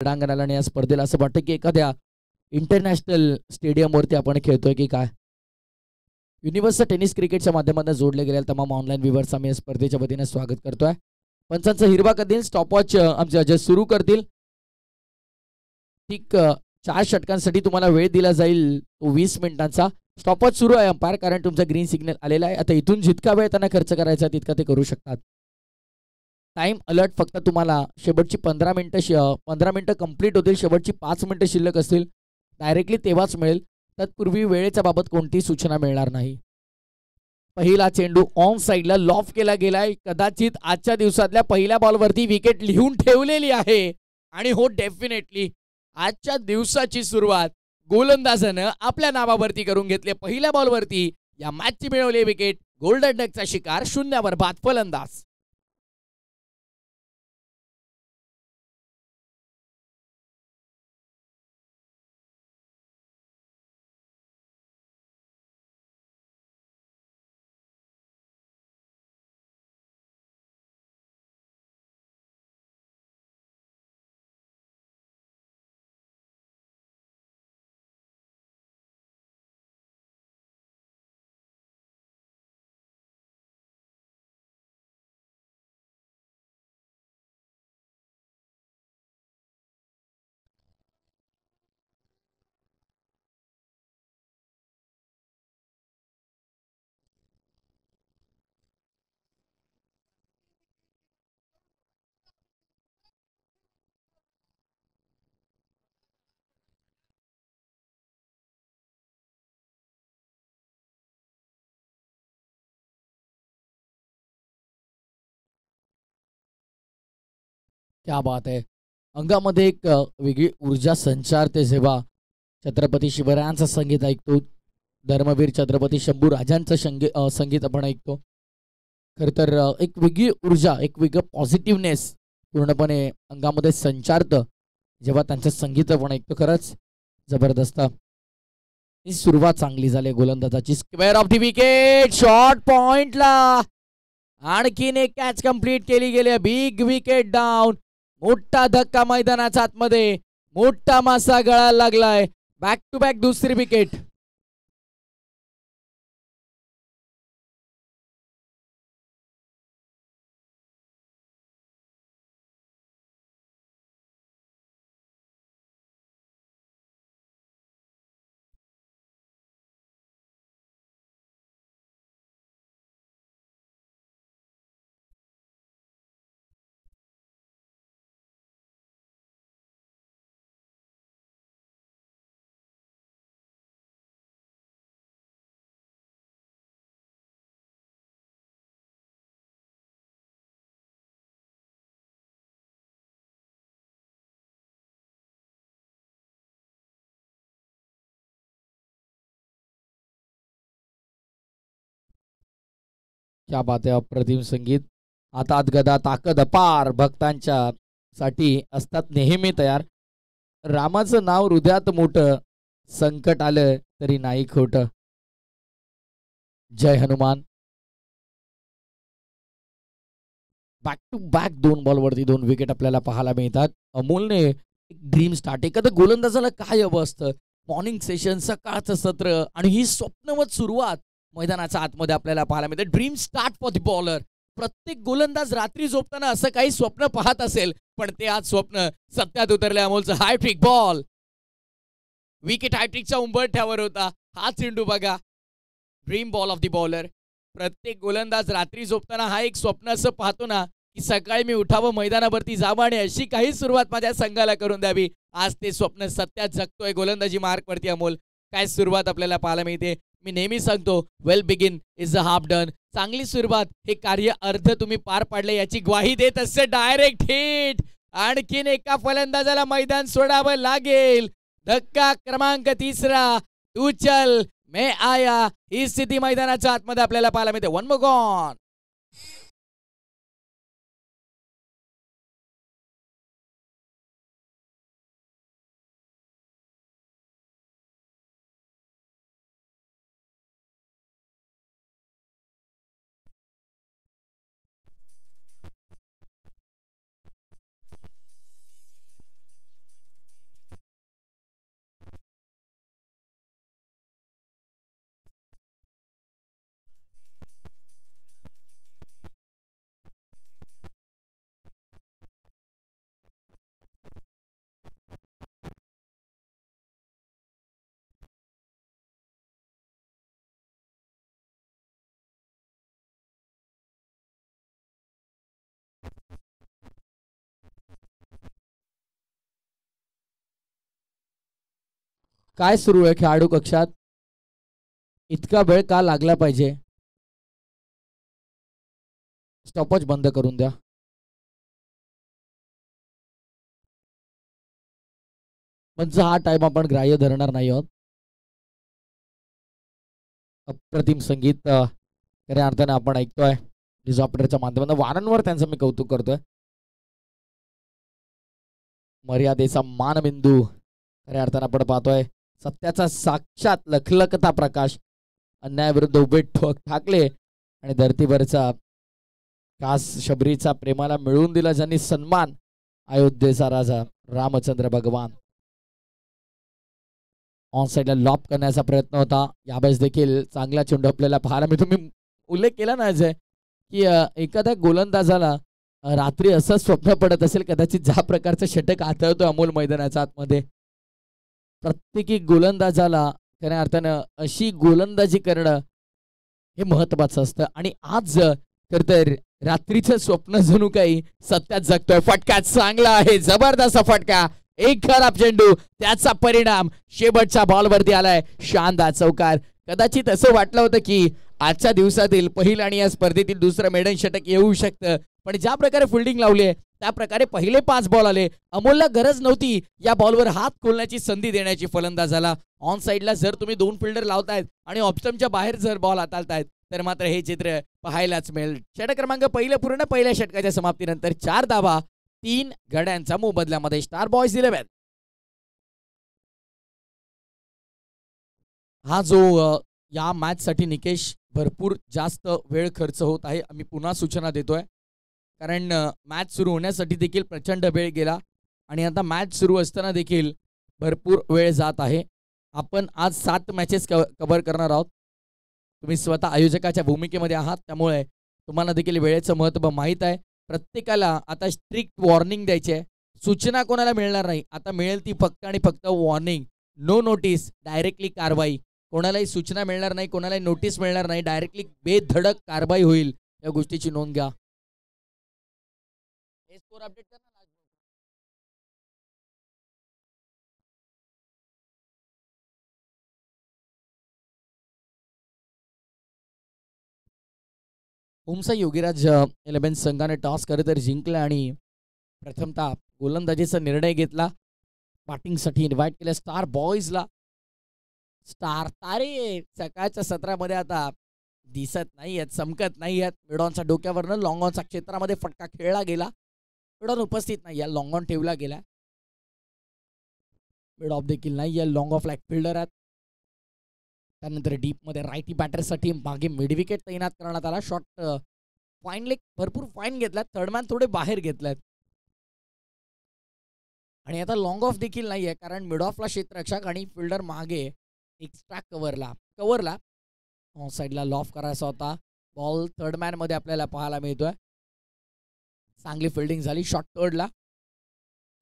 क्रीडांगणाला आणि या स्पर्धेला असं वाटतं की एखाद्या इंटरनॅशनल स्टेडियमवरती आपण खेळतोय की काय. युनिव्हर्सल टेनिस क्रिकेटच्या माध्यमातून जोडले गेलेल्या तमाम ऑनलाईन व्ह्यूअर्स आम्ही या स्पर्धेच्या वतीने स्वागत करतोय. पंचांचा हिरवा कधी स्टॉपवॉच आमचे जज सुरू करतील. ठीक 4 षटकांसाठी तुम्हाला वेळ दिला जाईल तो 20 मिनिटांचा. स्टॉपवॉच सुरू आहे अंपायर, कारण तुमचा ग्रीन सिग्नल आलेला आहे. आता इथून जितका वेळ त्यांना खर्च करायचा तितका ते करू शकतात. टाइम अलर्ट फक्त तुम्हाला शेवटची 15 मिनिटं कंप्लीट होतील, शेवटची 5 मिनिटं शिल्लक असतील डायरेक्टली तेव्हाच मिळेल. तत्पूर्वी वेळेच्या बाबत कोणतीही सूचना मिळणार नाही. पहिला चेंडू ऑन साईडला लॉफ केला गेलाय. कदाचित आजच्या दिवसातल्या पहिल्या बॉलवरती विकेट लिहून ठेवलेली आहे. आणि हो, डेफिनेटली आजच्या दिवसाची सुरुवात गोलंदाजानं आपल्या नावावरती करून घेतली. पहिल्या बॉलवरती या मॅचची मिळवली विकेट. गोल्डन डकचा शिकार 0 बाद फलंदाज. क्या बात आहे. अंगामध्ये एक वेगळी ऊर्जा संचारते जेव्हा छत्रपती शिवरायांचं संगीत ऐकतो. धर्मवीर छत्रपती शंभू राजांचं संगीत आपण ऐकतो. खरं तर एक वेगळी ऊर्जा, एक वेगळं पॉझिटिव्हनेस पूर्णपणे अंगामध्ये संचारतं जेव्हा त्यांचं संगीत आपण ऐकतो. खरंच जबरदस्त. ही सुरुवात चांगली झाली गोलंदाजाची. Square off the wicket, short पॉइंटला आणखीन एक कॅच कंप्लीट केली गेली. Big wicket down. मोठा धक्का मैदानाच्या आतमध्ये, मोठा मासा गळायला लागलाय. बॅक टू बॅक दुसरी विकेट. क्या बात आहे. अप्रतिम संगीत. हातात गदा ताकद अपार भक्तांच्या साठी असतात नेहमी तयार. रामाचं नाव हृदयात मोठं, संकट आलं तरी नाही खोटं. जय हनुमान. बॅक टू बॅक 2 बॉलवरती 2 विकेट आपल्याला पाहायला मिळतात. अमोलने एक ड्रीम स्टार्ट. एखादं गोलंदाजाला काय हवं असतं? मॉर्निंग सेशन, सकाळचं सत्र आणि ही स्वप्नवत सुरुवात मैदानाच्या आतमध्ये आपल्याला पाहायला मिळते. Dream start for the bowler. प्रत्येक गोलंदाज रात्री झोपताना असं काही स्वप्न पाहत असेल, पण ते आज स्वप्न सत्यात उतरले. अमोलचं हायट्रिक बॉल. विकेट हायट्रिकच्या उंबरठ्यावर होता. हा चेंडू बघा. Dream ball of the bowler. प्रत्येक गोलंदाज रात्री झोपताना हा एक स्वप्न असं पाहतो ना, की सकाळी मी उठावं, मैदानावरती जावं आणि अशी काही सुरुवात माझ्या संघाला करून द्यावी. आज ते स्वप्न सत्यात जगतोय गोलंदाजी मार्कवरती अमोल. काय सुरुवात आपल्याला पाहायला मिळते. मी नेहमी सांगतो, well begin is a half done. चांगली सुरुवात हे कार्य अर्ध तुम्ही पार पाडले याची ग्वाही देत असते. Direct hit. आणखीन एका फलंदाजाला मैदान सोडावं लागेल. धक्का क्रमांक 3. तू चल मैं आया. ही स्थिती मैदानाच्या आतमध्ये आपल्याला पाहायला मिळते. One more gone. काय सुरू आहे खेळाडू कक्षात? इतका वेळ का लागला पाहिजे? स्टॉपवॉच बंद करून द्या. म्हणजे हा टाइम आपण ग्राह्य धरणार नाही आहोत. अप्रतिम संगीत खऱ्या अर्थाने आपण ऐकतोय न्यूज ऑपरेटरच्या माध्यमातून. वारंवार त्यांचं मी कौतुक करतोय. मर्यादेचा मानबिंदू खऱ्या अर्थाने आपण पाहतोय. सत्याचा साक्षात लखलखता प्रकाश. अन्यायाविरुद्ध उभे ठाकले आणि धर्तीवरचा कास शबरीचा प्रेमाला मिळवून दिला ज्यांनी सन्मान. अयोध्येचा राजा रामचंद्र भगवान. ऑन साईडला लॉप करण्याचा प्रयत्न होता. यावेळेस देखील चांगला चेंडू आपल्याला पाहायला मी तुम्ही उल्लेख केला ना अजय की एखाद्या गोलंदाजाला रात्री असं स्वप्न पडत असेल कदाचित ज्या प्रकारचं षटक आठवतो अमोल मैदानाच्या आतमध्ये. प्रत्येकी गोलंदाजाला खऱ्या अर्थानं अशी गोलंदाजी करणं हे महत्वाचं असतं. आणि आज तर रात्रीचं स्वप्न जणू काही सत्यात जगतोय. फटका चांगला आहे, जबरदस्त फटका. एक खराब चेंडू, त्याचा परिणाम शेवटच्या बॉलवरती आलाय. शानदार चौकार. कदाचित असं वाटलं होतं की आजच्या दिवसातील पहिलं आणि या स्पर्धेतील दुसरं मेडन षटक येऊ शकतं, पण ज्या प्रकारे फिल्डिंग लावली त्या प्रकारे पहिले 5 बॉल आले. अमोलला गरज नव्हती या बॉलवर हात खोलण्याची संधी देण्याची फलंदाजाला. ऑन साईडला जर तुम्ही 2 फिल्डर लावतायत आणि ऑप्शनच्या बाहेर जर बॉल हाताळतायत तर मात्र हे चित्र पाहायलाच मिळेल. षटक क्रमांक पहिलं पूर्ण. पहिल्या षटकाच्या समाप्तीनंतर 4 धावा 3 गड्यांचा मोबदल्यामध्ये. Star boys 11. हा जो या मॅच साठी निकेश भरपूर जास्त वेळ खर्च होत आहे. आम्ही पुन्हा सूचना देतोय कारण मॅच सुरू होण्यासाठी देखील प्रचंड वेळ गेला आणि आता मॅच सुरू असताना देखील भरपूर वेळ जात आहे. आपण आज 7 मॅचेस कव्हर करणार आहोत. तुम्ही स्वतः आयोजकाच्या भूमिकेमध्ये आहात त्यामुळे तुम्हाला देखील वेळेचं महत्त्व माहीत आहे. प्रत्येकाला आता स्ट्रिक्ट वॉर्निंग द्यायची आहे. सूचना कोणाला मिळणार नाही. आता मिळेल ती फक्त आणि फक्त वॉर्निंग. नो नोटीस, डायरेक्टली कारवाई. कोणालाही सूचना मिळणार नाही, कोणालाही नोटीस मिळणार नाही. डायरेक्टली बेधडक कारवाई होईल. या गोष्टीची नोंद घ्या. स्कोर अपडेट करना. ओमसा योगीराज 11 संघाने टॉस करत जिंकला आणि प्रथमतः गोलंदाजीचा निर्णय घेतला. बॅटिंगसाठी इन्व्हाइट केलं स्टार बॉयजला. स्टार तारे सकाळच्या सत्रामध्ये आता दिसत नाही आहेत, चमकत नाही आहेत. मिडॉनच्या डोक्यावरनं लॉंग ऑनच्या क्षेत्रामध्ये फटका खेळला गेला. मिडॉन उपस्थित नाही आहे, लॉंग ऑन ठेवला गेला. मिड ऑफ देखील नाही आहे, लॉंग ऑफ लेग फिल्डर आहेत. त्यानंतर डीपमध्ये रायटी बॅटरसाठी मागे मिड विकेट तैनात करण्यात आला. शॉट फाईन लेग भरपूर फाईन घेतलात. थर्डमॅन थोडे बाहेर घेतलात आणि आता लॉंग ऑफ देखील नाही आहे कारण मिड ऑफला क्षेत्ररक्षक आणि फिल्डर मागे एक्स्ट्रा कव्हरला ऑन साईडला लॉफ करायचा होता. बॉल थर्डमॅन मध्ये आपल्याला पाहायला मिळतोय. चांगली फिल्डिंग झाली शॉट थर्डला.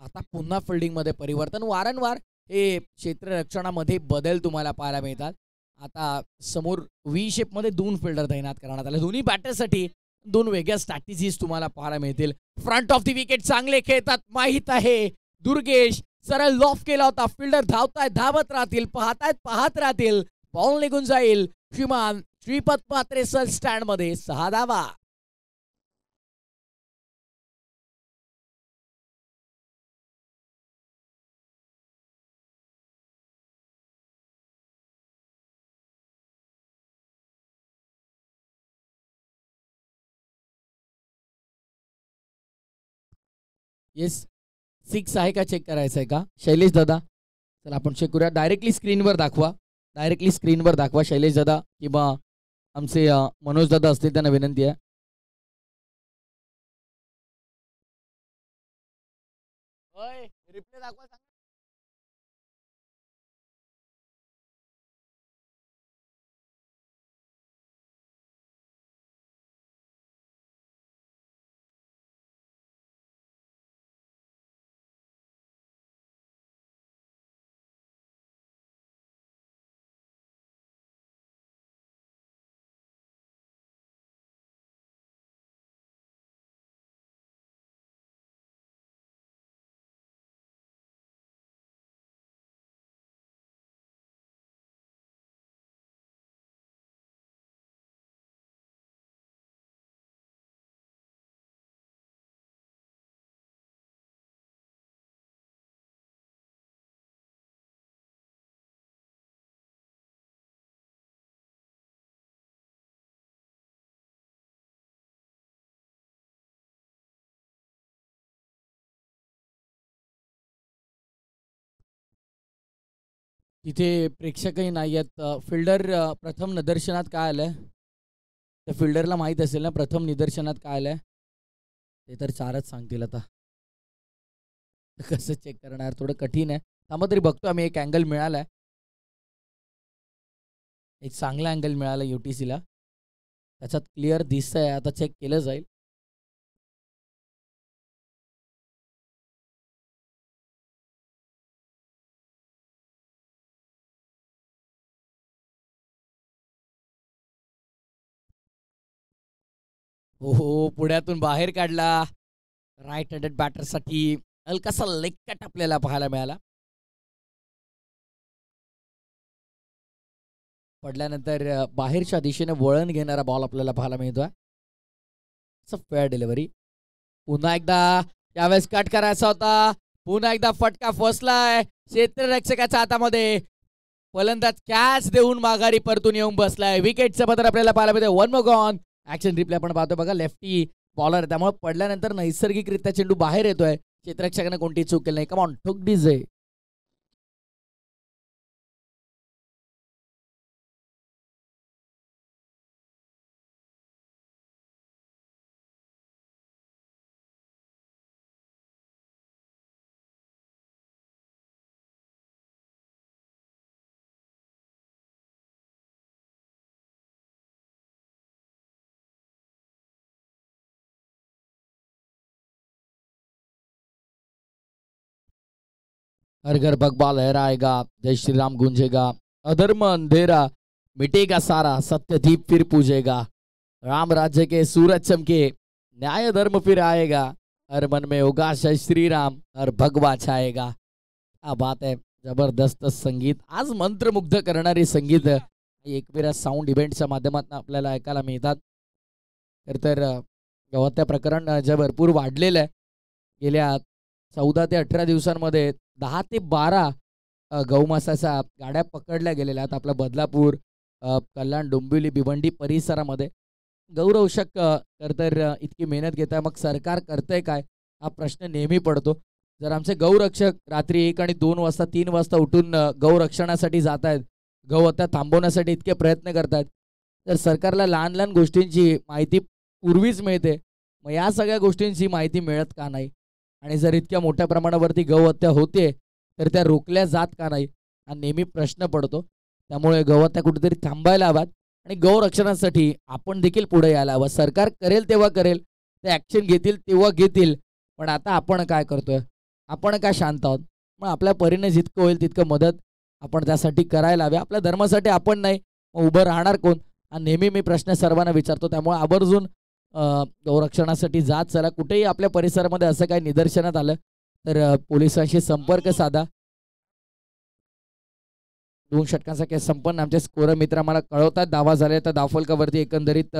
आता पुन्हा फिल्डिंग मध्ये परिवर्तन. वारंवार हे क्षेत्ररक्षणामध्ये बदल तुम्हाला पाहायला मिळतात. आता समोर व्ही शेप मध्ये 2 फिल्डर तैनात करण्यात आले. दोन्ही बॅटरसाठी 2 वेगळ्या स्ट्रॅटेजीज तुम्हाला पाहायला मिळतील. फ्रंट ऑफ द विकेट चांगले खेळतात माहित आहे. दुर्गेश सरळ लॉफ केला होता. फिल्डर धावतायत, धावत राहतील, पाहत राहतील. बॉल निघून जाईल. श्रीमान श्रीपद पात्रे सर स्टँड मध्ये 6 धावा. येस 6 आहे का चेक करायचं आहे का शैलेश दादा? चला आपण चेक करूया. डायरेक्टली स्क्रीनवर दाखवा शैलेश दादा किंवा आमचे मनोज दादा असतील त्यांना विनंती आहे. रिप्ले दाखवा. तिथे प्रेक्षकही नाही आहेत. फिल्डर प्रथम निदर्शनात काय आलंय? त्या फिल्डरला माहीत असेल ना प्रथम निदर्शनात काय आलंय? ते तर 4च सांगतील आता. कसं चेक करणार? थोडं कठीण आहे. थांबा तरी बघतो आम्ही. एक अँगल मिळालाय. एक चांगला अँगल मिळाला UTCला. त्याच्यात क्लिअर दिसतंय. आता चेक केलं जाईल. हो, हो. पुण्यातून बाहेर काढला. राईट हँडेड बॅटरसाठी हलकासा लेग कट आपल्याला पाहायला मिळाला. पडल्यानंतर बाहेरच्या दिशेने वळण घेणारा बॉल आपल्याला पाहायला मिळतोय. Fair delivery. पुन्हा एकदा यावेळेस कट करायचा होता. पुन्हा एकदा फटका फसलाय क्षेत्ररक्षकाच्या हातामध्ये. फलंदाज कॅच देऊन माघारी परतून येऊन बसलाय. विकेटचं पत्र आपल्याला पाहायला मिळतंय. One more gone. Action replay आपण पाहतोय बघा. लेफ्टी बॉलर त्यामुळे पडल्यानंतर नैसर्गिकरित्या चेंडू बाहेर येतोय. क्षेत्ररक्षकाने कोणती चूक केली नाही. कम ऑन ठोक डीजे. हर घर भगवा लहराएगा, जय श्री राम गूंजेगा, अधर्म अंधेरा मिटेगा सारा, सत्य दीप फिर पूजेगा, राम राज्य के सूरज चमके, न्याय धर्म फिर आएगा, हर मन में होगा जय श्री राम, हर भगवा छाएगा. क्या बात है. जबरदस्त संगीत. आज मंत्रमुग्ध करणारी संगीत एकविरा साऊंड इव्हेंटच्या माध्यमातून आपल्याला ऐकायला मिळतात. तर गवत्या प्रकरण जे भरपूर वाढलेलं आहे. गेल्या 14 ते 18 दिवसांमध्ये 10 ते 12 गौमासाच्या गाड्या पकडल्या गेलेल्या आहेत आपल्या बदलापूर, कल्याण, डोंबिवली, भिवंडी परिसरामध्ये. गौरक्षक तर इतकी मेहनत घेत आहे, मग सरकार करतंय काय हा प्रश्न नेहमी पडतो. जर आमचे गौरक्षक रात्री 1 आणि 2 वाजता 3 वाजता उठून गौरक्षणासाठी जात आहेत, गौहत्या थांबवण्यासाठी इतके प्रयत्न करतायत, तर सरकारला लहान लहान गोष्टींची माहिती पूर्वीच मिळते, मग या सगळ्या गोष्टींची माहिती मिळत का नाही? आणि जर इतक्या मोठ्या प्रमाणावरती गौहत्या होते तर त्या रोखल्या जात का नाही हा नेहमी प्रश्न पडतो. त्यामुळे गौहत्या कुठेतरी थांबायला हव्यात आणि गौरक्षणासाठी आपण देखील पुढे यायला हवं. सरकार करेल तेव्हा करेल, ते ॲक्शन घेतील तेव्हा घेतील, पण आता आपण काय करतोय? आपण काय शांत आहोत? मग आपल्या परीने जितकं होईल तितकं मदत आपण त्यासाठी करायला हवी. आपल्या धर्मासाठी आपण नाही मग उभं राहणार कोण? हा नेहमी मी प्रश्न सर्वांना विचारतो. त्यामुळे आवर्जून गौरक्षणासाठी जात चला. कुठेही आपल्या परिसरामध्ये असं काही निदर्शनात आलं तर पोलिसांशी संपर्क साधा. 2 षटकांचा केस संपन्न. आमचे स्कोर मित्र आम्हाला कळवतात धावा झाल्या तर धावफलकावरती एकंदरीत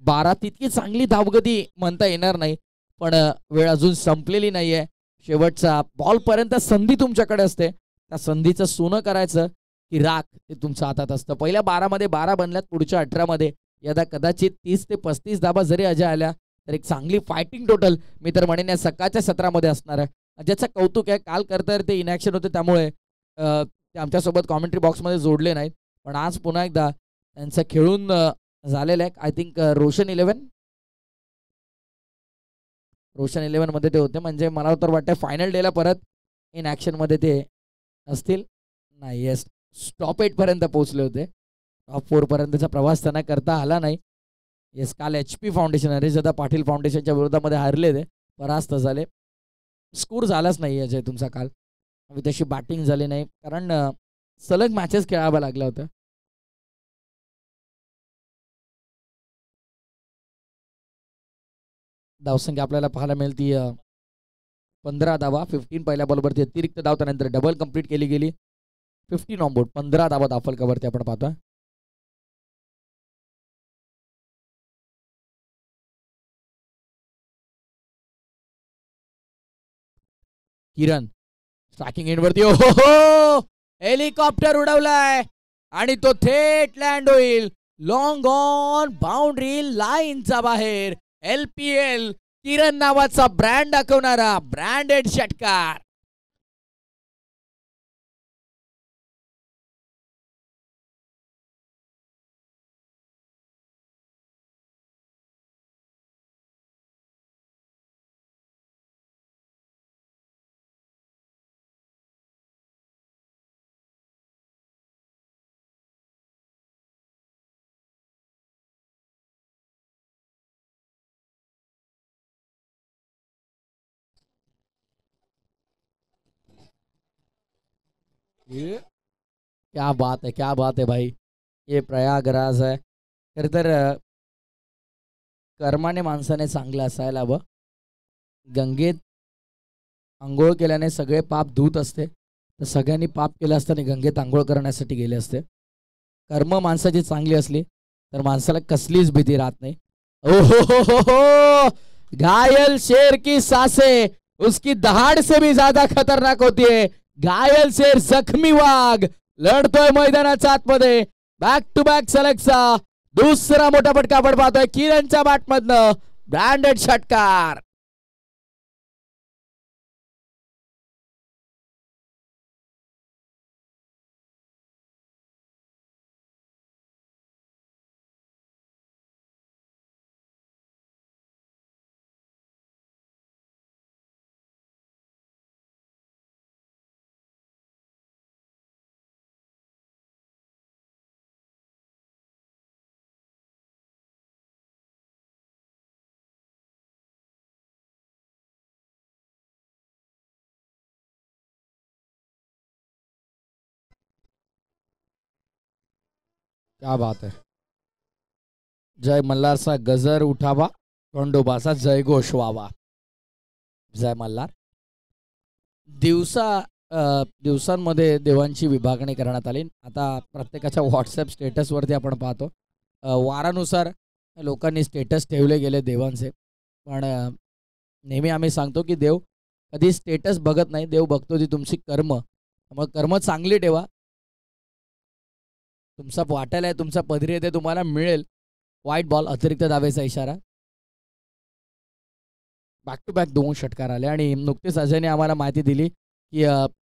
12. तितकी चांगली धावगती म्हणता येणार नाही, पण वेळ अजून संपलेली नाहीये. शेवटचा बॉलपर्यंत संधी तुमच्याकडे असते. त्या संधीचं सोनं करायचं की राख ते तुमच्या हातात असतं. पहिल्या 12 मध्ये 12 बनल्यात, पुढच्या 18 मध्ये यदा कदाचित 30 ते 35 धाबा जरी अजय आल्या तर एक चांगली फायटिंग टोटल मी तर म्हणेन या सकाळच्या सत्रामध्ये असणार आहे. ज्याचं कौतुक आहे, काल करता ते इनॅक्शन होते त्यामुळे ते आमच्यासोबत कॉमेंट्री बॉक्समध्ये जोडले नाहीत, पण आज पुन्हा एकदा त्यांचं खेळून झालेलं आहे. आय थिंक रोशन 11 मध्ये ते होते, म्हणजे मला तर वाटतं फायनल डेला परत इन ॲक्शनमध्ये ते असतील. नाही, येस, टॉप 8 पर्यंत पोहोचले होते. टॉप 4 पर्यंतचा प्रवास त्यांना करता आला नाही. येस, काल HP फाउंडेशन हरिशदादा पाटील फाउंडेशनच्या विरोधामध्ये हारले, ते परास्त झाले. स्कोर झालाच नाही अजय तुमचा काल. तशी बॅटिंग झाली नाही कारण सलग मॅचेस खेळाव्या लागल्या होत्या. धावसंख्या आपल्याला पाहायला मिळती 15 धावा. 15 पहिल्या बॉलवरती अतिरिक्त धाव, त्यानंतर डबल कंप्लीट केली गेली. 15 ऑन बोर्ड, 15 धावा धावफलकावरती आपण पाहतोय. किरण स्ट्रायकिंग एंडवरती, हो, हेलिकॉप्टर उडवलाय आणि तो थेट लँड होईल लॉंग ऑन बाउंड्री लाईनचा बाहेर. LPL किरण नावाचा ब्रँड दाखवणारा ब्रँडेड षटकार. ये क्या बात है, क्या बात है भाई. हे प्रयागराज आहे. खर तर कर्माने माणसाने चांगलं असायला हवं. गंगेत आंघोळ केल्याने सगळे पाप धूत असते. तर सगळ्यांनी पाप केलं असताना गंगेत आंघोळ करण्यासाठी गेले असते. कर्म माणसाची चांगली असली तर माणसाला कसलीच भीती राहत नाही. ओ हो. घायल शेर की सांसे उसकी दहाड़ से भी ज्यादा खतरनाक होती है. घायल शेर जखमी वाघ लढतोय मैदानाच्या आतमध्ये. बॅक टू बॅक सलगचा दुसरा मोठा फटका आपण पाहतोय किरणच्या बॅटमधनं. ब्रँडेड षटकार. क्या बात है. जय मल्हारचा गजर उठावा, खंडोबाचा जयघोष व्हावा. जय मल्हार. दिवसांमध्ये देवांची विभागणी करण्यात आली. आता प्रत्येकाच्या व्हॉट्सअप स्टेटसवरती आपण पाहतो वारानुसार लोकांनी स्टेटस ठेवले गेले देवांचे. पण नेहमी आम्ही सांगतो की देव कधी स्टेटस बघत नाही, देव बघतो ती तुमची कर्म. मग कर्म चांगली ठेवा. तुमचा वाटायला आहे, तुमचा पदरी आहे ते तुम्हाला मिळेल. वाईट बॉल, अतिरिक्त धावेचा इशारा. बॅक टू बॅक 2 षटकार आले आणि नुकतेच अजयने आम्हाला माहिती दिली की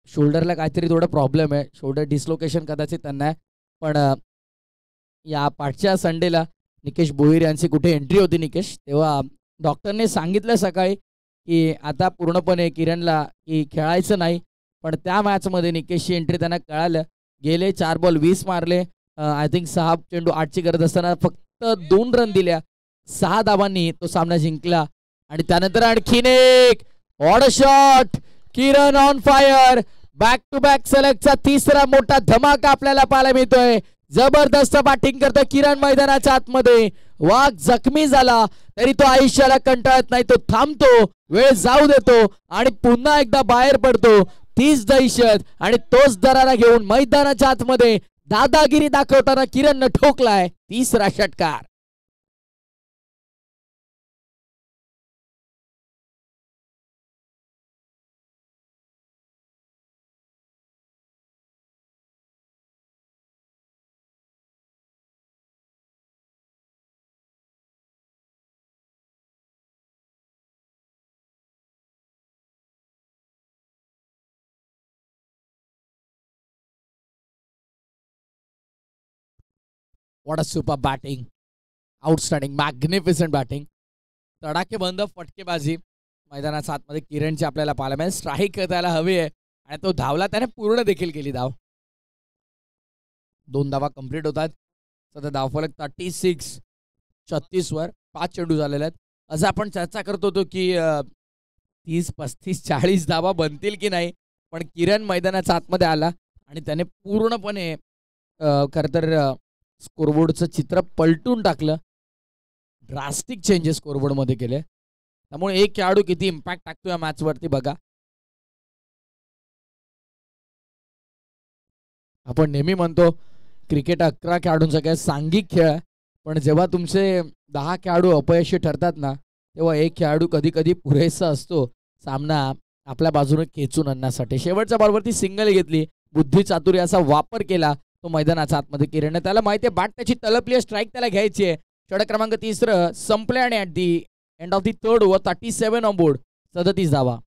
शोल्डरला काहीतरी थोडा प्रॉब्लेम आहे. शोल्डर डिस्लोकेशन कदाचित त्यांना आहे. पण या पाठच्या संडेला निकेश भोईर यांची कुठे एंट्री होती निकेश, तेव्हा डॉक्टरने सांगितलं सकाळी की आता पूर्णपणे किरणला की खेळायचं नाही. पण त्या मॅचमध्ये निकेशची एंट्री त्यांना कळालं. गेले 4 बॉल 20 मारले. आय थिंक 6 चेंडू 8ची गरज असताना फक्त 2 रन दिल्या. 6 धावांनी तो सामना जिंकला. आणि त्यानंतर आणखीन एक odd shot. Kiran on fire. Back to back सलगचा तिसरा मोठा धमाका आपल्याला पाहायला मिळतोय. जबरदस्त बॅटिंग करतोय किरण मैदानाच्या आतमध्ये. वाघ जखमी झाला तरी तो आयुष्याला कंटाळत नाही, तो थांबतो, वेळ जाऊ देतो आणि पुन्हा एकदा बाहेर पडतो. तीच दहशत आणि तोच दरारा घेऊन मैदानाच्या आतमध्ये दादागिरी दाखवताना किरणनं ठोकलाय तिसरा षटकार. What a super batting. Outstanding, magnificent batting. तडाखेबंद फटकेबाजी मैदानाच्या आतमध्ये किरणची आपल्याला पाहायला मिळेल. स्ट्राईक त्याला हवी आहे आणि तो धावला, त्याने पूर्ण देखील केली धाव. 2 धावा कंप्लीट होतात. सध्या धावफलक 36 वर 5 चेंडू झालेले आहेत. असं आपण चर्चा करत होतो की 30, 35, 40 धावा बनतील की नाही. पण किरण मैदानाच्या आतमध्ये आला आणि त्याने पूर्णपणे खरं तर स्कोरबोर्डचं चित्र पलटून टाकलं. ड्रास्टिक चेंजेस स्कोरबोर्डमध्ये केले. त्यामुळे एक खेळाडू किती इम्पॅक्ट टाकतो या मॅचवरती बघा. आपण नेहमी म्हणतो क्रिकेट 11 खेळाडूंचा काय सांघिक खेळ आहे. पण जेव्हा तुमचे 10 खेळाडू अपयशी ठरतात ना, तेव्हा एक खेळाडू कधी कधी पुरेसा असतो सामना आपल्या बाजूने खेचून आणण्यासाठी. शेवटच्या बॉलवरती सिंगल घेतली, बुद्धी चातुर्याचा वापर केला तो मैदानाच्या आतमध्ये किरणने. त्याला माहिती आहे बॅट त्याची तलपली आहे, स्ट्राईक त्याला घ्यायची आहे. षटक क्रमांक 3 संपले आणि at the end of the 3rd over 37 on board, 37 धावा.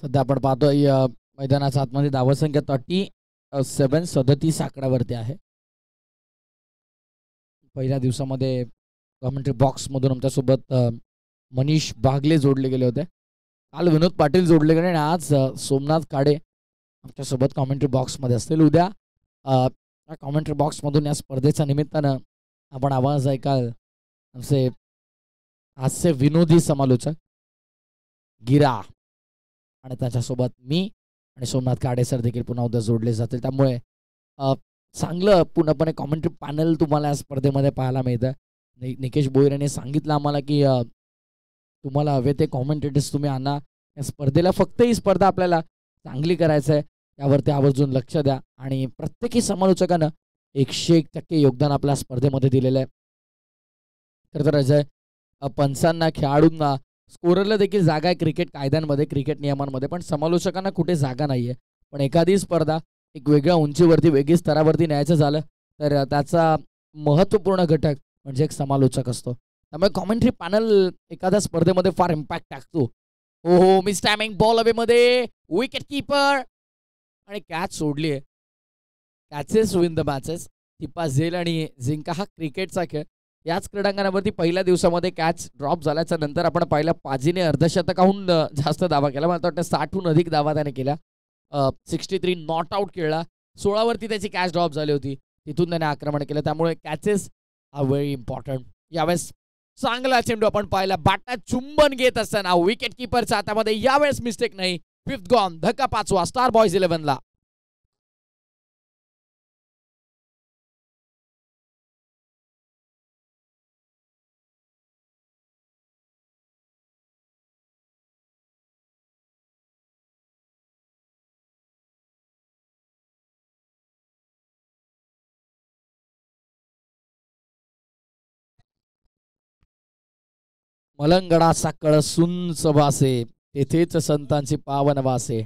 सध्या आपण पाहतोय मैदानाच्या आतमध्ये धावसंख्या 37 आकड्यावरती आहे. पहिल्या दिवसामध्ये कॉमेंट्री बॉक्समधून आमच्यासोबत मनीष बागले जोडले गेले होते. काल विनोद पाटील जोडले गेले आणि आज सोमनाथ काडे आमच्यासोबत कॉमेंट्री बॉक्समध्ये असतील. उद्या कॉमेंट्री बॉक्समधून या स्पर्धेच्या निमित्तानं आपण आवाज ऐकाल आमचे हास्य विनोदी समालोचक गिरा आणि त्याच्यासोबत मी आणि सोमनाथ काडे सर देखील पुन्हा उद्या जोडले जातील. त्यामुळे चांगलं पूर्णपणे कॉमेंट्री पॅनल तुम्हाला या स्पर्धेमध्ये पाहायला मिळतं. निकेश भोईर यांनी सांगितलं आम्हाला की तुम्हाला हवे ते कॉमेंटेटर्स तुम्ही आणा या स्पर्धेला. फक्त ही स्पर्धा आपल्याला चांगली करायचं आहे त्यावरती आवर्जून लक्ष द्या आणि प्रत्येकी समालोचकानं 101% योगदान आपल्या स्पर्धेमध्ये दिलेलं आहे. तर अजय पंचांना, खेळाडूंना, स्कोररला देखील जागा आहे क्रिकेट कायद्यांमध्ये, क्रिकेट नियमांमध्ये, पण समालोचकांना कुठे जागा नाही आहे. पण एखादी स्पर्धा एक वेगळ्या उंचीवरती, वेगळी स्तरावरती न्यायचं झालं तर त्याचा महत्त्वपूर्ण घटक म्हणजे एक समालोचक असतो. त्यामुळे कॉमेंट्री पॅनल एखाद्या स्पर्धेमध्ये फार इम्पॅक्ट टाकतो. हो हो, मिस टायमिंग बॉल अवेमध्ये, विकेट कीपर आणि कॅच सोडली आहे. Catches win the matches. टिपा झेल आणि जिंका हा क्रिकेटचा खेळ. याच क्रीडांगणावरती पहिल्या दिवसामध्ये कॅच ड्रॉप झाल्याच्या नंतर आपण पाहिलं पाजीने अर्धशतकाहून जास्त धावा केला. मला वाटतं 60हून अधिक धावा त्याने केल्या. 63 नॉट आऊट खेळला. 16वरती त्याची कॅच ड्रॉप झाली होती, तिथून त्याने आक्रमण केलं. त्यामुळे कॅचेस आर व्हेरी इम्पॉर्टंट. यावेळेस चांगला चेंडू आपण पाहिला, बाटा चुंबन घेत असताना विकेट किपरच्या हातामध्ये. यावेळेस मिस्टेक नाही. 5th गॉन, धक्का 5वा स्टार बॉयज 11ला. मलंगडाचा कळस सुंच भासे, तेथेच संतांची पावन वासे.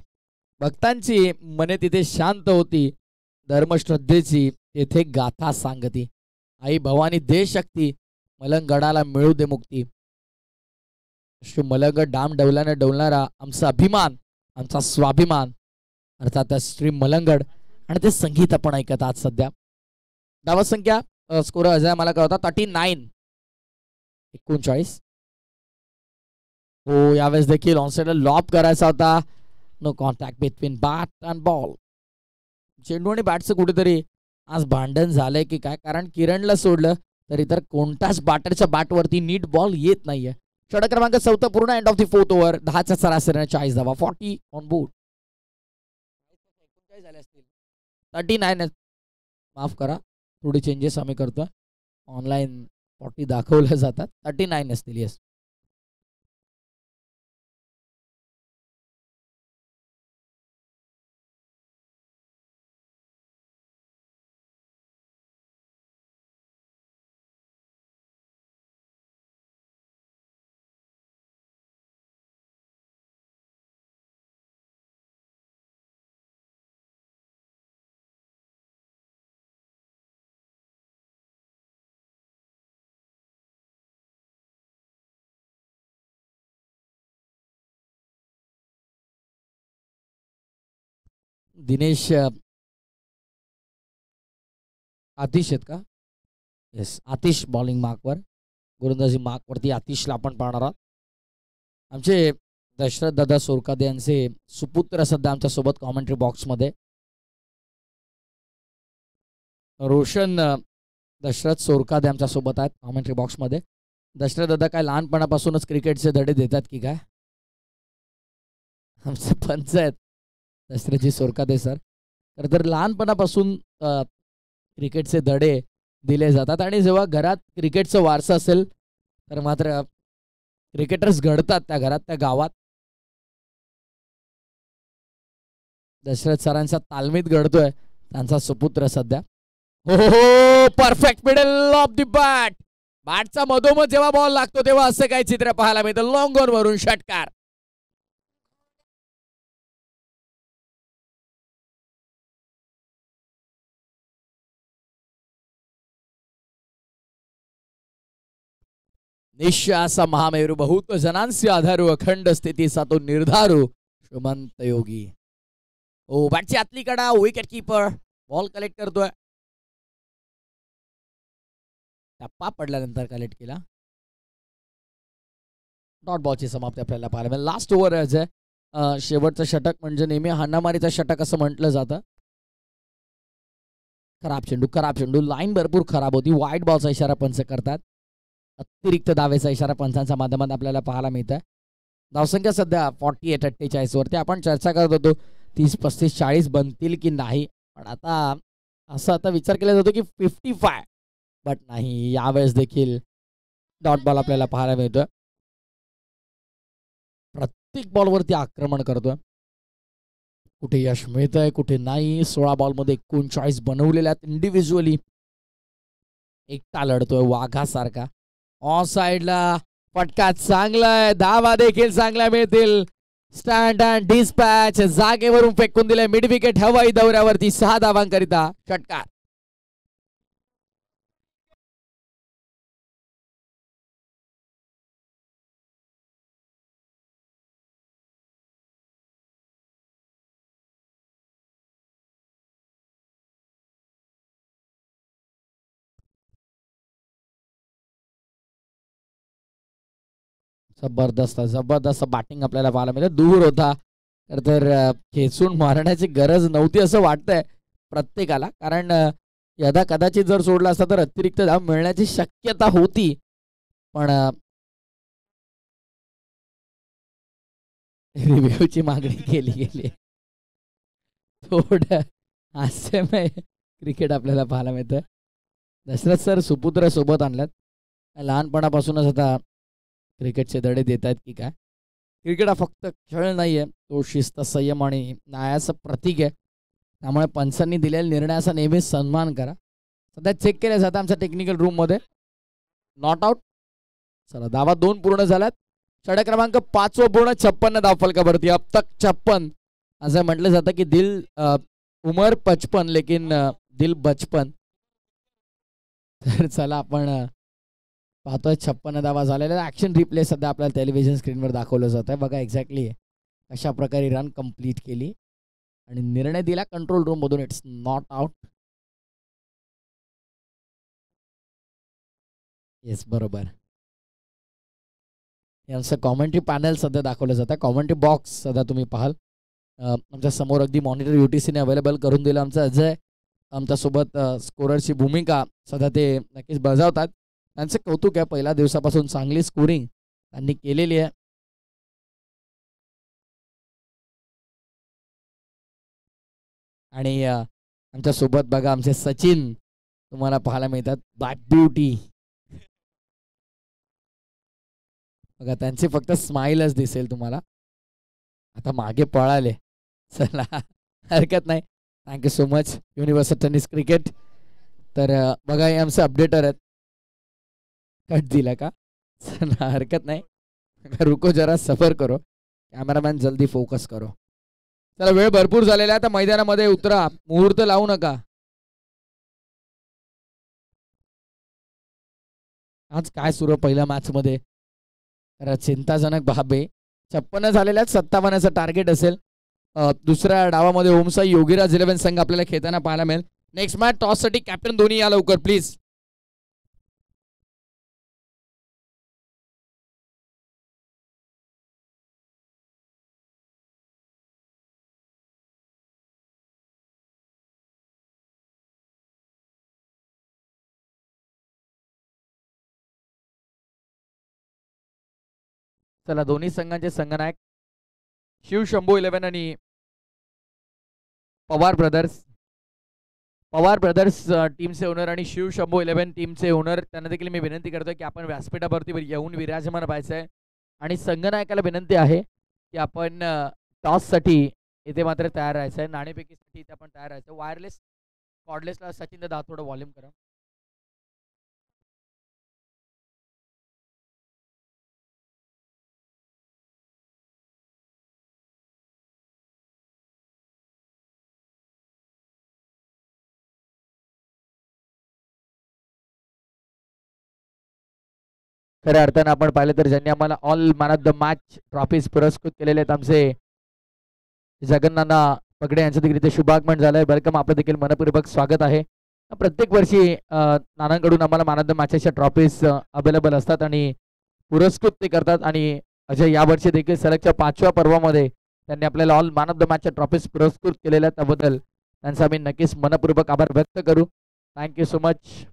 भक्तांची मने तिथे शांत होती, धर्मश्रद्धेची तेथे गाथा सांगती. आई भवानी दे शक्ती, मलंगडाला मिळू दे मुक्ती. श्री मलंगड डाम डौलाने डोलणारा आमचा अभिमान, आमचा स्वाभिमान अर्थात श्री मलंगड. आणि ते संगीत आपण ऐकत आहात सध्या. धावसंख्या स्कोर अजय मला कळवता 39. हो, यावेळेस देखील ऑनसाइडला लॉब करायचा होता. No contact between bat and ball. चेंडू आणि बॅटचं कुठेतरी आज भांडण झालंय की काय, कारण किरणला सोडलं तर इतर कोणत्याच बॅटरच्या बॅटवरती नीट बॉल येत नाहीये. षटक क्रमांक 4 पूर्ण, end of the 4th over. 10च्या सरासरीने 40 धावा. 40 ऑन बोर्ड. 39. माफ करा, थोडी चेंजेस आम्ही करतोय. ऑनलाईन 40 दाखवल्या जातात, 39 असतील. येस. दिनेश आतिश आहेत का? येस, आतिश बॉलिंग मार्कवर, गोलंदाजी मार्कवरती आतिशला आपण पाहणार आहोत. आमचे दशरथ दादा सोरकादे यांचे सुपुत्र सध्या आमच्या सोबत कॉमेंट्री बॉक्समध्ये. रोशन दशरथ सोरकादे आमच्या सोबत आहेत कॉमेंट्री बॉक्समध्ये. दशरथ दादा काय लहानपणापासूनच क्रिकेटचे धडे देतात की काय? आमचे पंच आहेत दशरथजी सोरकादे सर. तर लहानपणापासून क्रिकेटचे धडे दिले जातात आणि जेव्हा घरात क्रिकेटचं वारसा असेल तर मात्र क्रिकेटर्स घडतात त्या घरात, त्या गावात. दशरथ सरांचा तालमीत घडतोय त्यांचा सुपुत्र सध्या. हो हो, perfect middle of the bat. बॅटचा मधोमध जेव्हा बॉल लागतो तेव्हा असं काही चित्र पाहायला मिळतं. लॉंग ऑन वरून षटकार. निश्चय असा महामेरू बहुत जनांसी आधारू, अखंड स्थितीचा तो निर्धारू. श्रीमंत योगी. ओ बॅटची आतली कडा, विकेट किपर बॉल कलेक्ट करतोय. टप्पा पडल्यानंतर कलेक्ट केला. डॉट बॉलची समाप्ती आपल्याला पाहायला मिळेल. लास्ट ओव्हर आहे. शेवटचं षटक म्हणजे नेहमी हाणामारीचं षटक असं म्हटलं जातं. खराब चेंडू लाईन भरपूर खराब होती. वाईट बॉलचा इशारा पंच करतात. अतिरिक्त दावेचा इशारा पंचांच्या माध्यमात आपल्याला पाहायला मिळत आहे. धावसंख्या सध्या 48-48 वरती. आपण चर्चा करत होतो 30-35-40 बनतील की नाही, पण आता विचार केला जातो की 55, बट नाही, यावेळेस देखील डॉट बॉल आपल्याला पाहायला मिळतोय. प्रत्येक बॉलवरती आक्रमण करतोय. कुठे यश मिळतंय कुठे नाही. 16 बॉलमध्ये 39 बनवलेल्या इंडिव्हिज्युअली. एकटा लढतोय वाघासारखा. ऑन साइडला फटका चांगला आहे. धावा देखील चांगल्या मिळतील. स्टँड अँड डिस्पॅच जागेवरून फेकून दिले. मिड विकेट हवाई दौऱ्यावरती 6 धावांकरिता षटकार. जबरदस्त बॅटिंग आपल्याला पाहायला मिळते. दूर होता तर खेचून मारण्याची गरज नव्हती असं वाटतंय प्रत्येकाला, कारण यदा कदाचित जर सोडला असता तर अतिरिक्त धाव मिळण्याची शक्यता होती. पण रिव्ह्यूची मागणी केली गेली. थोडं हास्यमय क्रिकेट आपल्याला पाहायला मिळतंय. दशरथ सर सुपुत्र सोबत आणल्यात. लहानपणापासूनच आता क्रिकेटचे धडे देत आहेत की काय. क्रिकेट हा फक्त खेळ नाही आहे, तो शिस्त, संयम आणि न्यायाचं प्रतीक आहे. त्यामुळे पंचांनी दिलेल्या निर्णयाचा नेहमीच सन्मान करा. सध्या चेक केलं जातं आमच्या टेक्निकल रूममध्ये. Not out. चला, धावा 2 पूर्ण झाल्यात. षटक क्रमांक 5 पूर्ण. 56 धावफलकावरती. अब तक 56. असं म्हटलं जातं की उमर 55 लेकिन दिल बचपन. तर चला आपण पाहतोय 56 धावा झालेल्या. ऍक्शन रिप्ले सध्या आपल्याला टेलिव्हिजन स्क्रीनवर दाखवलं जात आहे. बघा एक्झॅक्टली कशा प्रकारे रन कंप्लीट केली आणि निर्णय दिला कंट्रोल रूम मधून. It's not out. येस, बरोबर. यांचं कॉमेंट्री पॅनल सध्या दाखवलं जातं. कॉमेंट्री बॉक्स सध्या तुम्ही पाहाल आमच्या समोर अगदी मॉनिटर युटीसीने अवेलेबल करून दिलं. आमचं अजय आमच्यासोबत स्कोररची भूमिका सध्या ते नक्कीच बजावतात. त्यांचं कौतुक आहे. पहिल्या दिवसापासून चांगली स्कोरिंग त्यांनी केलेली आहे. आणि आमच्यासोबत बघा आमचे सचिन तुम्हाला पाहायला मिळतात. बॅट ब्युटी बघा, त्यांची फक्त स्माईलच दिसेल तुम्हाला. आता मागे पळाले. चला, हरकत नाही. Thank you so much universal tennis cricket. तर बघा हे आमचे अपडेटर आहेत. कट दिला का? चला, हरकत नाही. रुको जरा सफर करो. कॅमेरामॅन जल्दी फोकस करो. चला, वेळ भरपूर झालेला आहे. आता मैदानामध्ये उतरा. मुहूर्त लावू नका. आज काय सुरू पहिल्या मॅच मध्ये? चिंताजनक बाब आहे. 56 झालेल्या 57चं टार्गेट असेल. दुसऱ्या डावामध्ये ओमसाई योगीराज 11 संघ आपल्याला खेळताना पाहायला मिळेल. नेक्स्ट मॅच टॉस साठी कॅप्टन धोनी या लवकर प्लीज. चला, दोन्ही संघांचे संघनायक शिव शंभू 11 आणि पवार ब्रदर्स टीमचे ओनर आणि शिव शंभू 11 टीमचे ओनर, त्यांना देखील मी विनंती करतोय की आपण व्यासपीठावरती येऊन विराजमान व्हायचं आहे. आणि संघनायकाला विनंती आहे की आपण टॉससाठी इथे मात्र तयार राहायचं आहे. नाणेफेकीसाठी इथे आपण तयार राहायचं. वायरलेस कॉर्डलेसला सचिन दादा थोडं व्हॉल्यूम करा. खऱ्या अर्थानं आपण पाहिलं तर ज्यांनी आम्हाला all man of the match trophies पुरस्कृत केलेले आहेत आमचे जगन्नाना पगडे यांचं देखील इथे शुभागमन झालंय. वेलकम, आपलं देखील मनपूर्वक स्वागत आहे. प्रत्येक वर्षी नानांकडून आम्हाला मॅन ऑफ द मॅचेसच्या ट्रॉफीज अवेलेबल असतात आणि पुरस्कृत ते करतात. आणि अजय यावर्षी देखील सलगच्या 5व्या पर्वामध्ये त्यांनी आपल्याला ऑल मॅन ऑफ द मॅचच्या ट्रॉफीज पुरस्कृत केलेल्या त्याबद्दल त्यांचा आम्ही नक्कीच मनपूर्वक आभार व्यक्त करू. Thank you so much.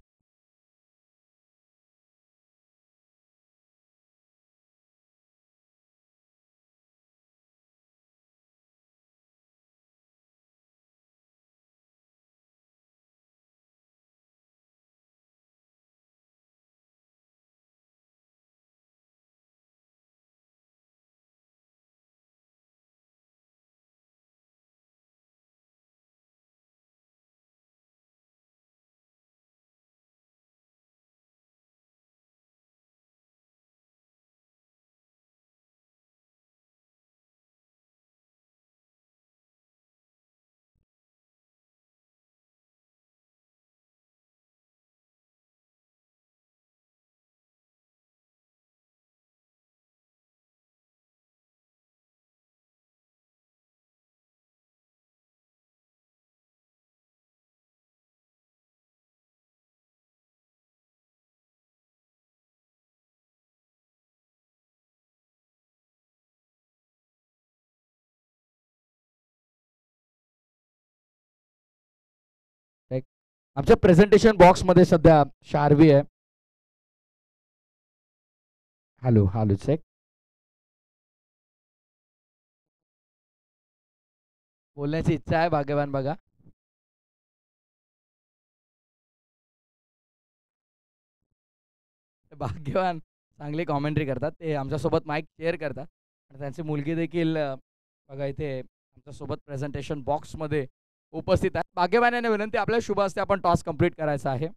आमच्या प्रेझेंटेशन बॉक्समध्ये सध्या शार्वी आहे. Hello hello check. बोलण्याची इच्छा आहे भाग्यवान बघा. भाग्यवान चांगली कॉमेंट्री करतात. ते आमच्यासोबत माईक शेअर करतात आणि त्यांची मुलगी देखील बघा इथे आमच्यासोबत प्रेझेंटेशन बॉक्समध्ये उपस्थित आहे. भाग्यवान यांना विनंती, आपल्या शुभ हस्ते आपण टॉस कंप्लीट करायचा आहे.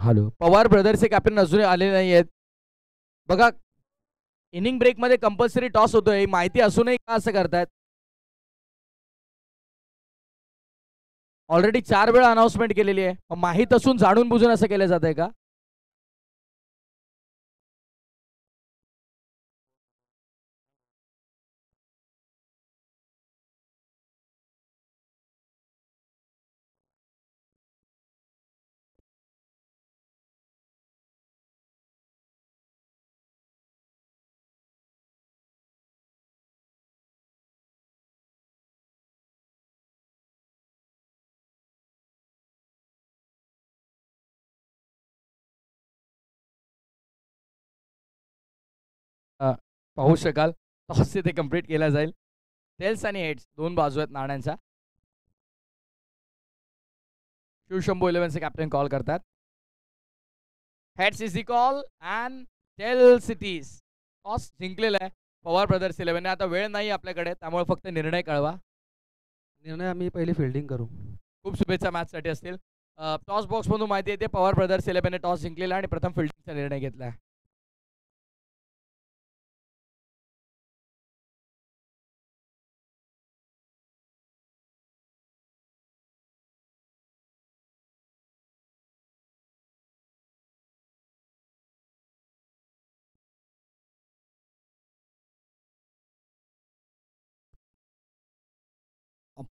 हॅलो. पवार ब्रदर्सचे कॅप्टन अजूनही आले नाही आहेत बघा. इनिंग ब्रेकमध्ये कंपल्सरी टॉस होतोय, माहिती असूनही का असं करतायत? ऑलरेडी 4 वेळा अनाउन्समेंट केलेली आहे. माहीत असून जाणून बुजून असं केलं जात आहे का? पाहू शकाल टॉस इथे कंप्लीट केला जाईल. टेल्स आणि हेड्स दोन बाजू आहेत नाण्यांचा. शिवशंभू 11चे कॅप्टन कॉल करतात. Heads is the call and tail cities toss जिंकलेला आहे पवार ब्रदर्स 11 ने. आता वेळ नाही आपल्याकडे, त्यामुळे फक्त निर्णय कळवा. निर्णय आम्ही पहिली फिल्डिंग करू. खूप शुभेच्छा मॅचसाठी असतील. टॉस बॉक्समधून माहिती येते पवार ब्रदर्स 11 ने टॉस जिंकलेला आणि प्रथम फिल्डिंगचा निर्णय घेतला.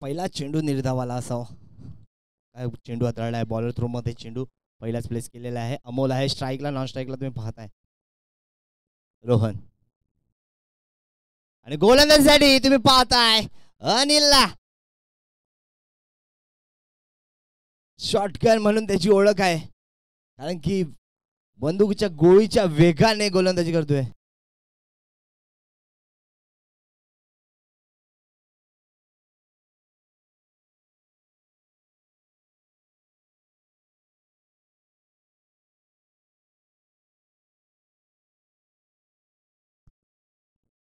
पहिला चेंडू निर्धावाला असावा. काय चेंडू हाताळला आहे. बॉलर थ्रोमध्ये चेंडू पहिलाच प्लेस केलेला आहे. अमोल आहे स्ट्राईकला. नॉन स्ट्राईकला तुम्ही पाहताय रोहन. आणि गोलंदाजीसाठी तुम्ही पाहताय अनिलला. शॉटगन म्हणून त्याची ओळख आहे, कारण की बंदुकीच्या गोळीच्या वेगाने गोलंदाजी करतोय.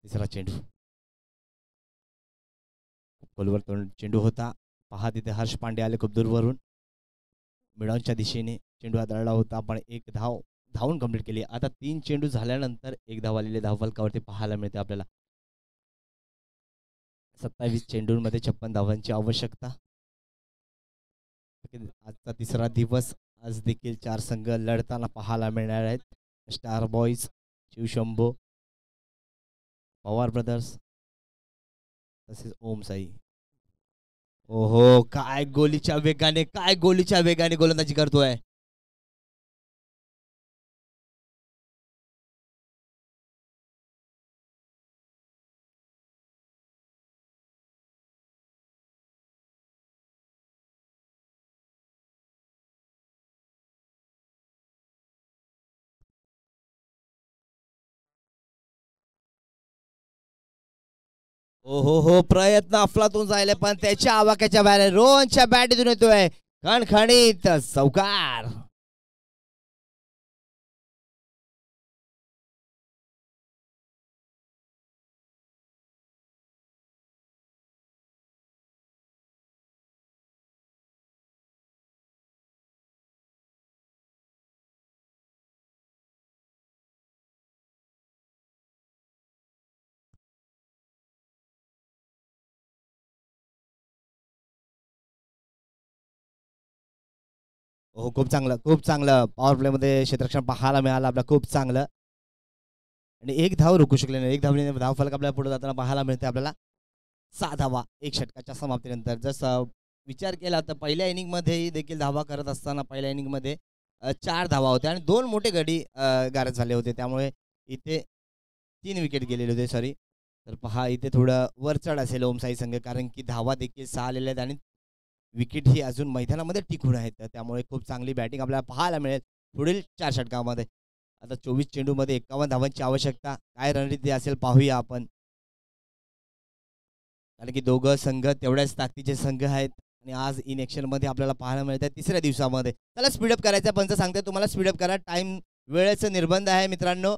तिसरा चेंडू खोलवर चेंडू होता. पहा तिथे हर्ष पांडे आले खूप दूरवरून. मिडॉनच्या दिशेने चेंडू हाताळला होता, पण एक धावून कंप्लीट केली. आता 3 चेंडू झाल्यानंतर एक धाव आलेले धाव फलकावरती पाहायला मिळते आपल्याला. 27 चेंडूंमध्ये 56 धावांची आवश्यकता. आजचा तिसरा दिवस. आज देखील 4 संघ लढताना पाहायला मिळणार आहेत. Star boys, Shivshambho, Pawar brothers तसेच ओम साई. ओहो, काय गोलीच्या वेगाने गोलंदाजी करतोय. हो, प्रयत्न अफलातून जायला पण त्याच्या आवाक्याच्या बाहेर रोहनच्या बॅटीतून येतोय खणखणीत चौकार. हो, खूप चांगलं पॉवर प्ले मध्ये क्षेत्ररक्षण पाहायला मिळालं आपल्याला, खूप चांगलं. आणि एक धाव रोखू शकले नाही. एक धावने धाव फलक आपल्याला पुढे जाताना पाहायला मिळते आपल्याला. 6 धावा 1 षटकाच्या समाप्तीनंतर. जसं विचार केला तर पहिल्या इनिंग मध्ये देखील धावा करत असताना पहिल्या इनिंग मध्ये 4 धावा होत्या आणि 2 मोठे गडी गारद झाले होते. त्यामुळे इथे 3 विकेट गेलेले होते. सॉरी. तर पहा इथे थोडं वरचढ असेल ओमसाई संघ, कारण की धावा देखील 6 आलेल्या आहेत आणि विकेट ही अजून मैदानामध्ये टिकून आहेत. त्यामुळे खूप चांगली बॅटिंग आपल्याला पाहायला मिळेल पुढील 4 षटकामध्ये. आता 24 चेंडूमध्ये 51 धावांची आवश्यकता. काय रणनीती असेल पाहूया आपण, कारण की दोघं संघ तेवढ्याच ताकदीचे संघ आहेत आणि आज इन ॲक्शन मध्ये आपल्याला पाहायला मिळत आहे तिसऱ्या दिवसामध्ये. त्याला स्पीडअप करायचं. पंच सांगते तुम्हाला स्पीडअप करा. टाइम वेळेचं निर्बंध आहे मित्रांनो.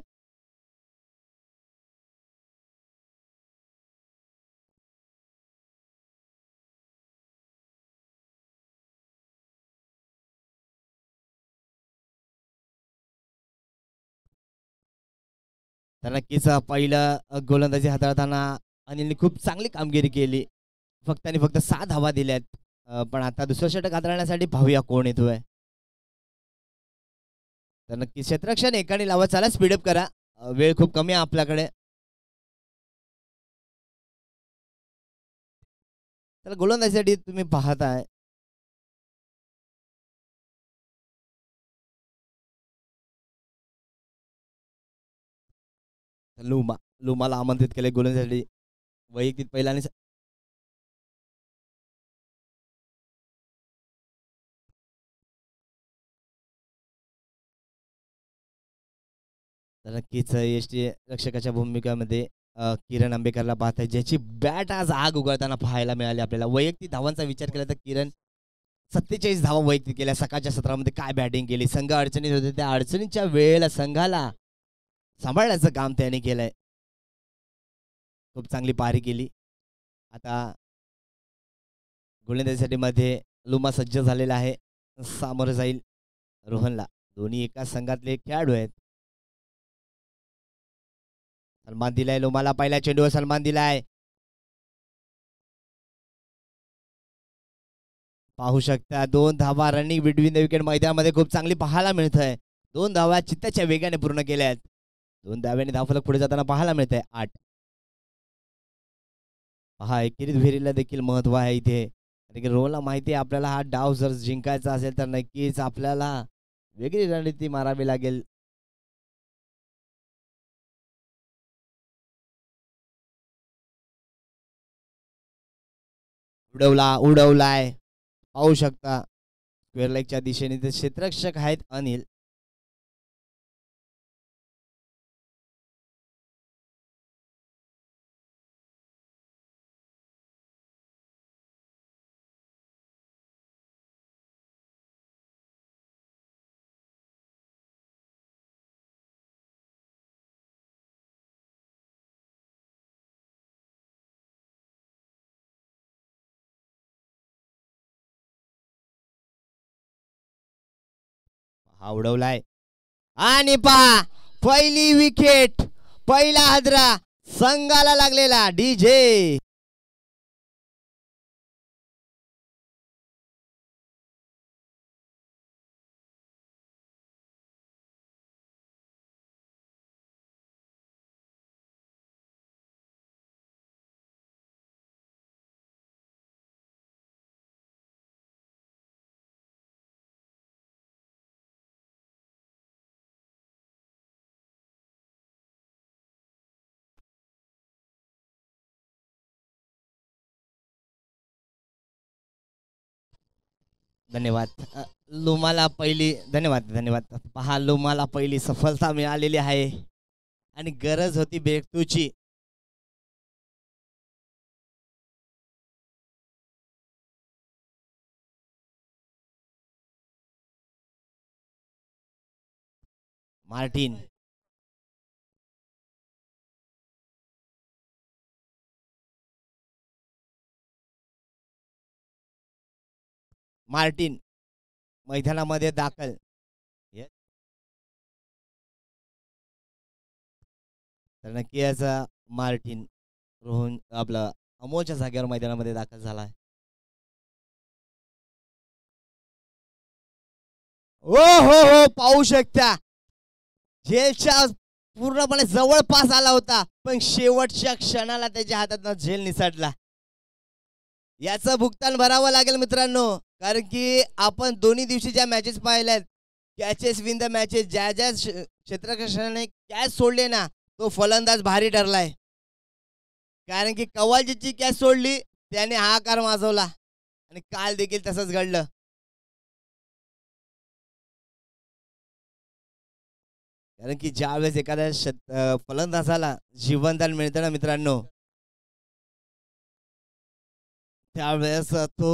तर नक्कीच पहिलं गोलंदाजी हाताळताना अनिलने खूप चांगली कामगिरी केली. फक्त आणि फक्त 6 धावा दिल्यात. पण आता दुसरं षटक हाताळण्यासाठी पाहूया कोण येतोय. तर नक्की क्षेत्ररक्षण एकाने लावा. चला स्पीडअप करा. वेळ खूप कमी आहे आपल्याकडे. तर गोलंदाजीसाठी तुम्ही पाहताय लुमाला आमंत्रित केले गोलंदाजीसाठी. वैयक्तिक पहिल्याने तर नक्कीच यष्टी रक्षकाच्या भूमिकामध्ये किरण आंबेकरला पाहत आहे, ज्याची बॅट आज आग उघडताना पाहायला मिळाली आपल्याला. वैयक्तिक धावांचा विचार केला तर किरण 47 धावा वैयक्तिक केल्या. सकाळच्या सत्रामध्ये काय बॅटिंग केली. संघ अडचणीत होते, त्या अडचणीच्या वेळेला संघाला सांभाळण्याचं काम त्याने केलंय. खूप चांगली पारी केली. आता गोलंदाजीसाठी मध्ये लुमा सज्ज झालेला आहे. सामोरं जाईल रोहनला. दोन्ही एका संघातले खेळाडू आहेत. सन्मान दिलाय लुमाला. पहिल्या चेंडूवर सन्मान दिलाय. पाहू शकता 2 धावा रनिंग बिटवीन द विकेट मैदानामध्ये खूप चांगली पाहायला मिळत आहे. 2 धावा चित्ताच्या वेगाने पूर्ण केल्या आहेत. 2 धाव्याने धावफलक पुढे जाताना पाहायला मिळत आहे. 8. पहा एकेरीत फेरीला देखील महत्व आहे इथे. रोहनला माहिती आहे आपल्याला हा डाव जर जिंकायचा असेल तर नक्कीच आपल्याला वेगळी रणनीती मारावी लागेल. उडवलाय. पाहू शकता स्क्वेअर लेगच्या दिशेने ते क्षेत्ररक्षक आहेत अनिल. हा उडवलाय आणि पहा पहिली विकेट, पहिला हादरा संघाला लागलेला. डीजे धन्यवाद. लुमाला पहिली धन्यवाद धन्यवाद. पहा लुमाला पहिली सफलता मिळालेली आहे आणि गरज होती ब्रेकथ्रूची. मार्टिन मार्टिन मैदानामध्ये दाखल. तर नक्कीच मार्टिन रोहन आपला अमोलच्या जागेवर मैदानामध्ये दाखल झालाय. ओ हो हो पाहू शकता झेलच्या पूर्णपणे जवळपास आला होता पण शेवटच्या क्षणाला त्याच्या हातातनं झेल निसटला. याचं भुगतान भरावं लागेल मित्रांनो, कारण की आपण दोन्ही दिवशी ज्या मॅचेस पाहिल्यात कॅचेस विन द मॅचेस, ज्या ज्या क्षेत्ररक्षणाने कॅच सोडले ना तो फलंदाज भारी ठरलाय. कारण की कवालजीची कॅच सोडली त्याने हाकार वाजवला आणि काल देखील तसंच घडलं. कारण की ज्यावेळेस एखाद्या फलंदाजाला जीवनदान मिळतं ना मित्रांनो, त्यावेळेस तो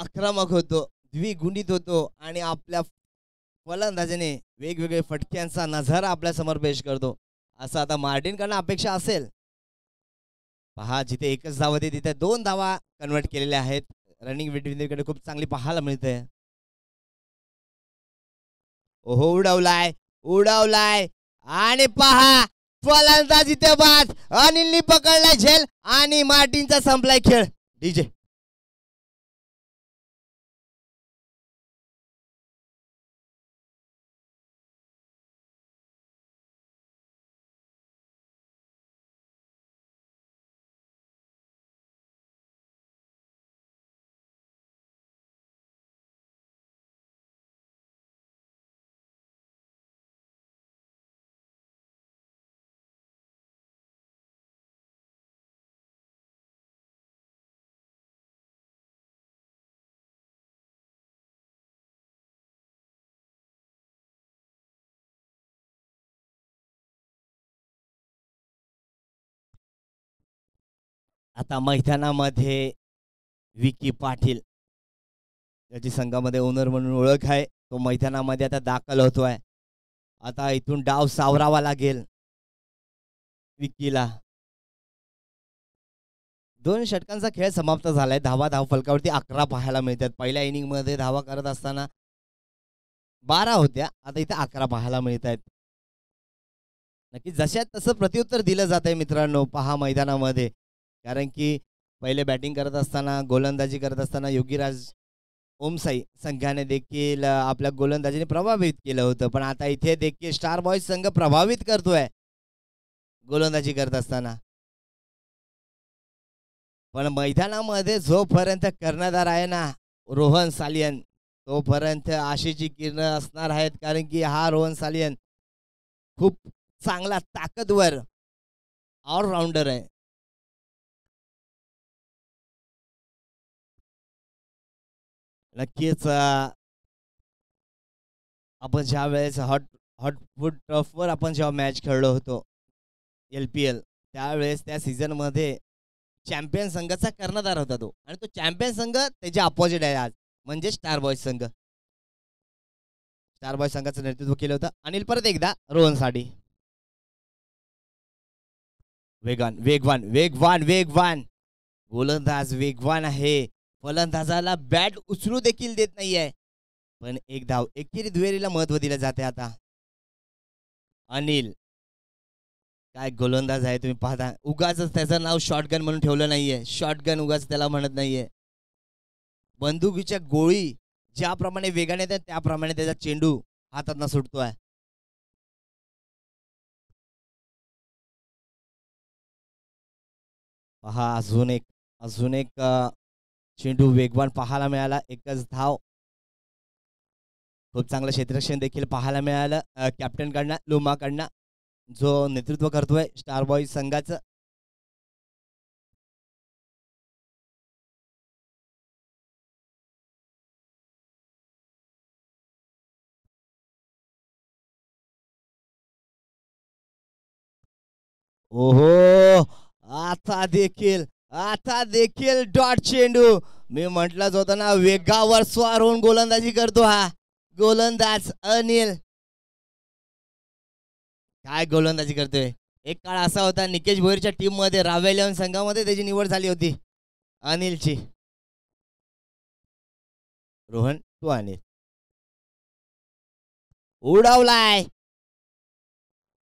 आक्रमक होतो, द्विगुणित होतो आणि आपल्या फलंदाजाने वेगवेगळे फटक्यांचा नजारा आपल्या समोर पेश करतो. असं आता मार्टिनकडनं अपेक्षा असेल. पहा जिथे एकच धाव होती तिथे 2 धावा कन्वर्ट केलेल्या आहेत. रनिंग विंडीकडे खूप चांगली पाहायला मिळते. ओहो उडवलाय उडवलाय आणि पहा फलंदाज इथे बाद. अनिलनी पकडलाय झेल आणि मार्टिनचा संपलाय खेळ. डीजे आता मैदानामध्ये विकी पाटील त्याची संघामध्ये ओनर म्हणून ओळख आहे. तो मैदानामध्ये आता दाखल होतोय. आता इथून डाव सावरावा लागेल विकीला. 2 षटकांचा खेळ समाप्त झालाय. धाव फलकावरती 11 पाहायला मिळतात. पहिल्या इनिंग मध्ये धावा करत असताना 12 होत्या, आता इथे 11 पाहायला मिळत आहेत. नक्की जशात तसं प्रत्युत्तर दिलं जात आहे मित्रांनो पहा मैदानामध्ये. कारण की पहिले बॅटिंग करत असताना गोलंदाजी करत असताना योगीराज ओमसाई संघाने देखील आपल्या गोलंदाजीने प्रभावित केलं होतं, पण आता इथे देखील स्टार बॉयज संघ प्रभावित करतोय गोलंदाजी करत असताना. पण मैदानामध्ये जोपर्यंत कर्णधार आहे ना रोहन सालियन, तोपर्यंत आशेची किरणं असणार आहेत. कारण की हा रोहन सालियन खूप चांगला ताकदवर ऑलराऊंडर आहे. नक्कीच आपण ज्या वेळेस हॉटफूट टर्फवर आपण जेव्हा मॅच खेळलो होतो LPL, त्यावेळेस त्या सीझनमध्ये चॅम्पियन संघाचा कर्णधार होता तो, आणि तो चॅम्पियन संघ त्याच्या अपोजिट आहे आज, म्हणजे स्टार बॉयज संघ. स्टार बॉयज संघाचं नेतृत्व केलं होतं अनिल. परत एकदा रोहन साठी वेगवान वेगवान वेगवान वेगवान गोलंदाज वेगवान आहे. फलंदाजाला बॅट उचलू देखील देत नाहीये. पण एक धाव एकेरी दुहेरीला महत्व दिलं जाते. आता अनिल काय गोलंदाज आहे तुम्ही पाहता. उगाच त्याचं नाव शॉटगन म्हणून ठेवलं नाहीये. शॉटगन उगाच त्याला म्हणत नाहीये. बंदुकीच्या गोळी ज्याप्रमाणे वेगाने येतात त्याप्रमाणे त्याचा चेंडू हातातनं सुटतोय. पहा अजून एक चेंडू वेगवान पाहायला मिळाला. एकच धाव. खूप चांगलं क्षेत्ररक्षण देखील पाहायला मिळालं कॅप्टनकडनं लुमाकडनं, जो नेतृत्व करतोय स्टार बॉयज संघाचं. ओहो, आता देखील डॉट चेंडू. मी म्हटलंच होतं ना, वेगावर स्वार होऊन गोलंदाजी करतो हा गोलंदाज अनिल. काय गोलंदाजी करतोय. एक काळ असा होता, निकेश भोईरच्या टीम मध्ये राव्या 11 संघामध्ये त्याची निवड झाली होती अनिलची. रोहन तू अनिल उडवलाय.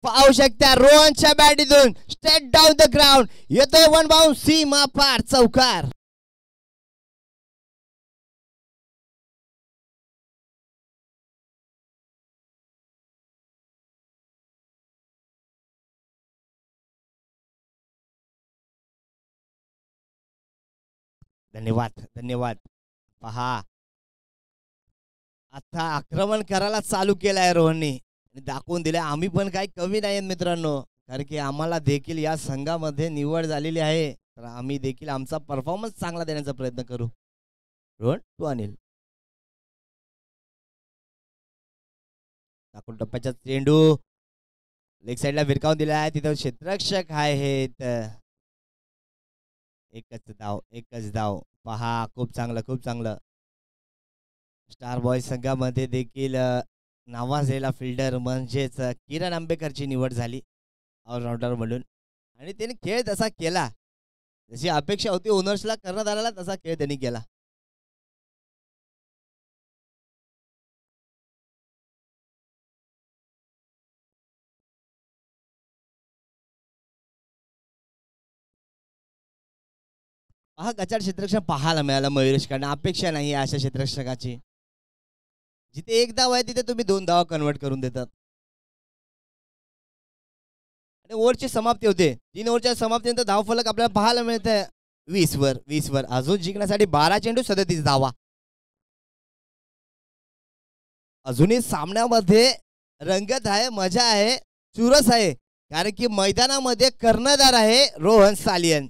पाहू शकता रोहनच्या बॅटीतून स्ट्रेट डाऊन द ग्राउंड येतोय वन बाउंस सीमा पार चौकार. धन्यवाद धन्यवाद. पहा आता आक्रमण करायला चालू केलंय रोहननी आणि दाखवून दिलंय आम्ही पण काही कमी नाही मित्रांनो. कारण की आम्हाला देखील या संघामध्ये निवड झालेली आहे, तर आम्ही देखील आमचा परफॉर्मन्स चांगला देण्याचा प्रयत्न करू. रोहन तू अनिल टाकून टप्प्याचा चेंडू लेग साईडला भिरकावून दिला आहे. तिथं क्षेत्ररक्षक आहेत. एकच धाव. पहा खूप चांगलं खूप चांगलं. स्टार बॉय संघामध्ये देखील नावाजलेला फिल्डर म्हणजेच किरण आंबेकरची निवड झाली ऑलराऊंडर म्हणून आणि त्याने खेळ तसा केला जशी अपेक्षा होती ओनर्सला करण्यात आलेला तसा खेळ त्यांनी केला. हा गचाड क्षेत्ररक्षण पाहायला मिळालं मयुरेशकडनं. अपेक्षा नाही अशा क्षेत्ररक्षकाची. जिथे एक धाव आहे तिथे तुम्ही 2 धावा कन्वर्ट करून देतात. आणि ओव्हरची समाप्ती होते. 3 ओव्हरच्या समाप्तीनंतर धावफलक आपल्याला पाहायला मिळतंय 20 वर. अजून जिंकण्यासाठी 12 चेंडू 37 धावा. अजूनही सामन्यामध्ये रंगत आहे, मजा आहे, चुरस आहे. कारण की मैदानामध्ये कर्णधार आहे रोहन सालियन.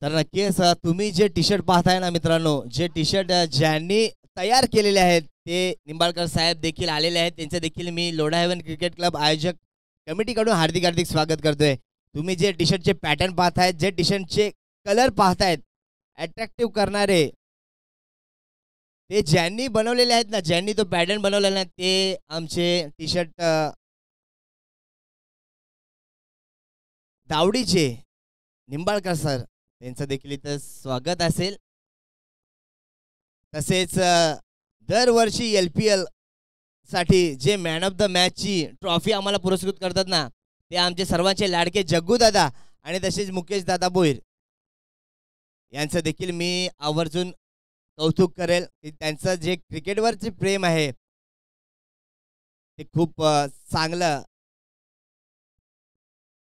तर नक्कीच तुम्ही जे टी शर्ट पाहताय ना मित्रांनो, जे टी शर्ट ज्यांनी तयार केलेले आहेत ते निंबाळकर साहेब देखील आलेले आहेत. त्यांचं देखील मी लोढा हेवन क्रिकेट क्लब आयोजक कमिटीकडून हार्दिक हार्दिक स्वागत करतोय. तुम्ही जे टी शर्टचे पॅटर्न पाहतायत, जे टी शर्टचे कलर पाहतायत अट्रॅक्टिव्ह करणारे, ते ज्यांनी बनवलेले आहेत ना, ज्यांनी तो पॅटर्न बनवलेला ते आमचे टी शर्ट दावडीचे निंबाळकर सर, त्यांचं देखील इथं स्वागत असेल. तसेच दरवर्षी LPL साठी जे मॅन ऑफ द मॅचची ट्रॉफी आम्हाला पुरस्कृत करतात ना, ते आमचे सर्वांचे लाडके जग्गू दादा आणि तसेच मुकेश दादा भोईर यांचं देखील मी आवर्जून कौतुक करेल की त्यांचं जे क्रिकेटवरचे प्रेम आहे ते खूप चांगलं.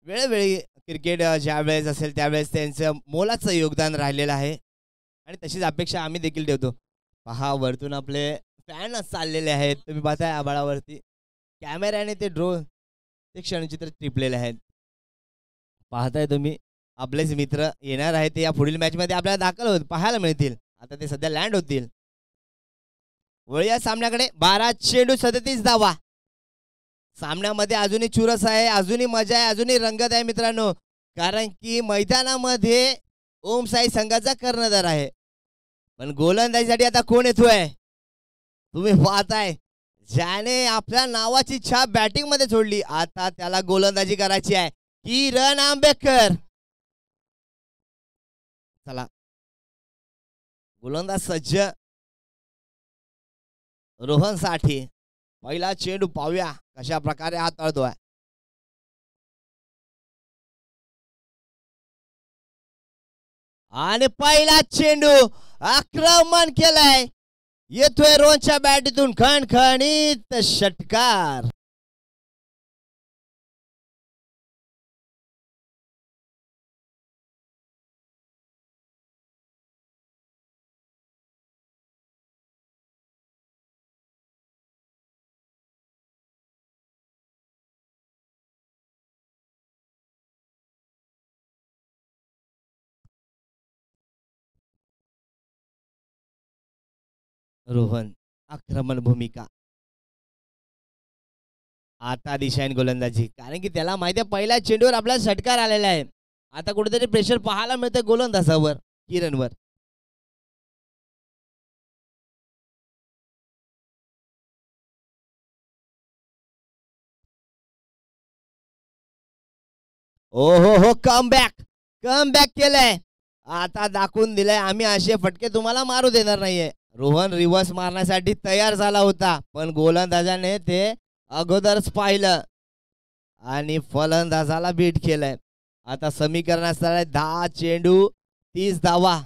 वेळोवेळी क्रिकेट ज्या वेळेस असेल त्यावेळेस त्यांचं मोलाचं योगदान राहिलेलं आहे आणि तशीच अपेक्षा आम्ही देखील ठेवतो. पहा वरतून आपले फॅन चाललेले आहेत, तुम्ही पाहताय आभाळावरती कॅमेऱ्याने ते ड्रोन ते क्षणचित्र टिपलेले आहेत. पाहताय तुम्ही आपलेच मित्र येणार आहेत, ते या पुढील मॅचमध्ये आपल्याला दाखल पाहायला मिळतील. आता ते सध्या लँड होतील. वळूया सामन्याकडे. 12 चेंडू 37 धावा. सामन्यामध्ये अजूनही चुरस आहे, अजूनही मजा आहे, अजूनही रंगत आहे मित्रांनो. कारण की मैदानामध्ये ओम साई संघाचा कर्णधार आहे, पण गोलंदाजीसाठी आता कोण येतोय तुम्ही पाहताय. ज्याने आपल्या नावाची छाप बॅटिंग मध्ये सोडली, आता त्याला गोलंदाजी करायची आहे. किरण आंबेकर. चला गोलंदाज सज्ज रोहन साठी. पहिला चेंडू पाहूया कशा प्रकारे हाताळतोय. आणि पहिला चेंडू आक्रमण केलाय. येतोय रोहनच्या बॅटीतून खणखणीत षटकार. रोहन आक्रमण भूमिका. आता दिशाहीन गोलंदाजी, कारण की त्याला माहिती आहे पहिल्या चेंडूवर आपला षटकार आलेला आहे. आता कुठेतरी प्रेशर पाहायला मिळतं गोलंदाजावर, किरणवर. ओ हो कम बॅक केलंय. आता दाखवून दिलंय आम्ही असे फटके तुम्हाला मारू देणार नाहीये. रोहन रिव्हर्स मारण्यासाठी तयार झाला होता, पण गोलंदाजाने ते अगोदरच पाहिलं आणि फलंदाजाला बीट केलंय. आता समीकरण असणार आहे 10 चेंडू 30 धावा.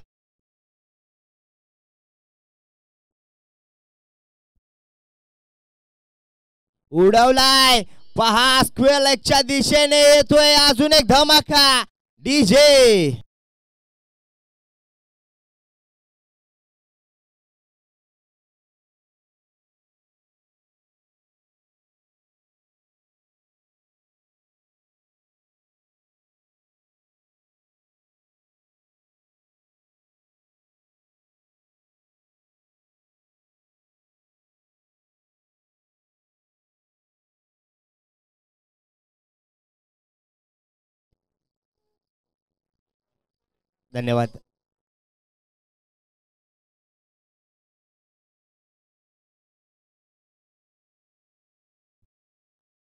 उडवलाय, पहा स्क्वेअर लेगच्या दिशेने येतोय अजून एक धमाका. डीजे धन्यवाद.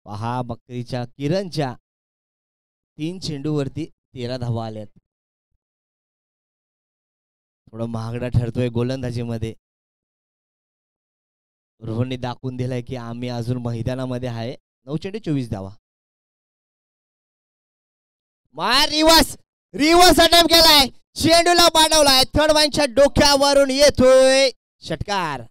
पहा बकरीच्या किरणच्या 3 चेंडूवरती 13 धावा आल्यात. थोडं महागडा ठरतोय गोलंदाजीमध्ये. रोहनने दाखवून दिलाय की आम्ही अजून मैदानामध्ये आहे. 9 चेंडू 24 धावा. मार रिवर्स अटेम्प्ट केलाय, चेंडूला पाठवलाय, थर्ड वाईनच्या डोक्यावरून येतोय षटकार.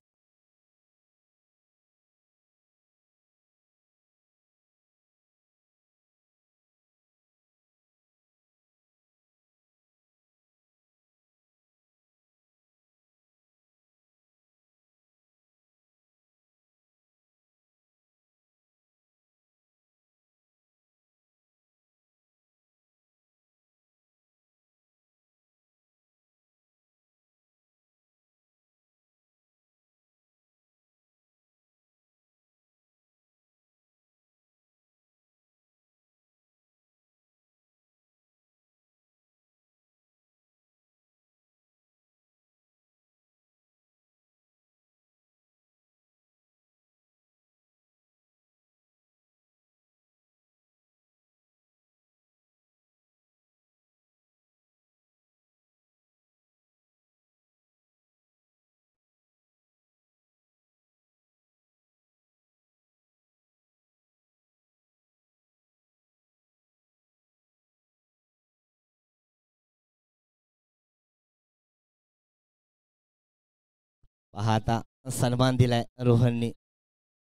पहा आता सन्मान दिलाय रोहननी,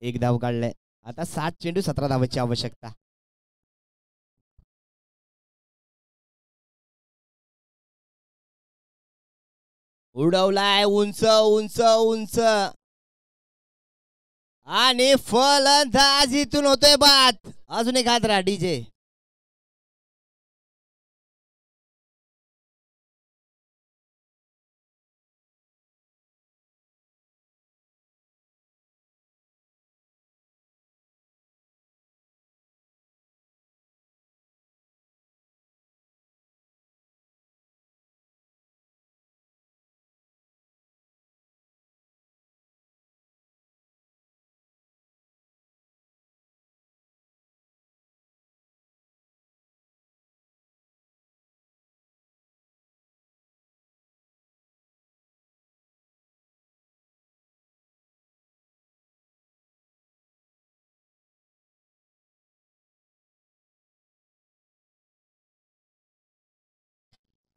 1 धाव काढलाय. आता 7 चेंडू 17 धावाची आवश्यकता. उडवलाय उंच आणि फलंदाज इथून होतोय बाद. अजून एक हात डीजे.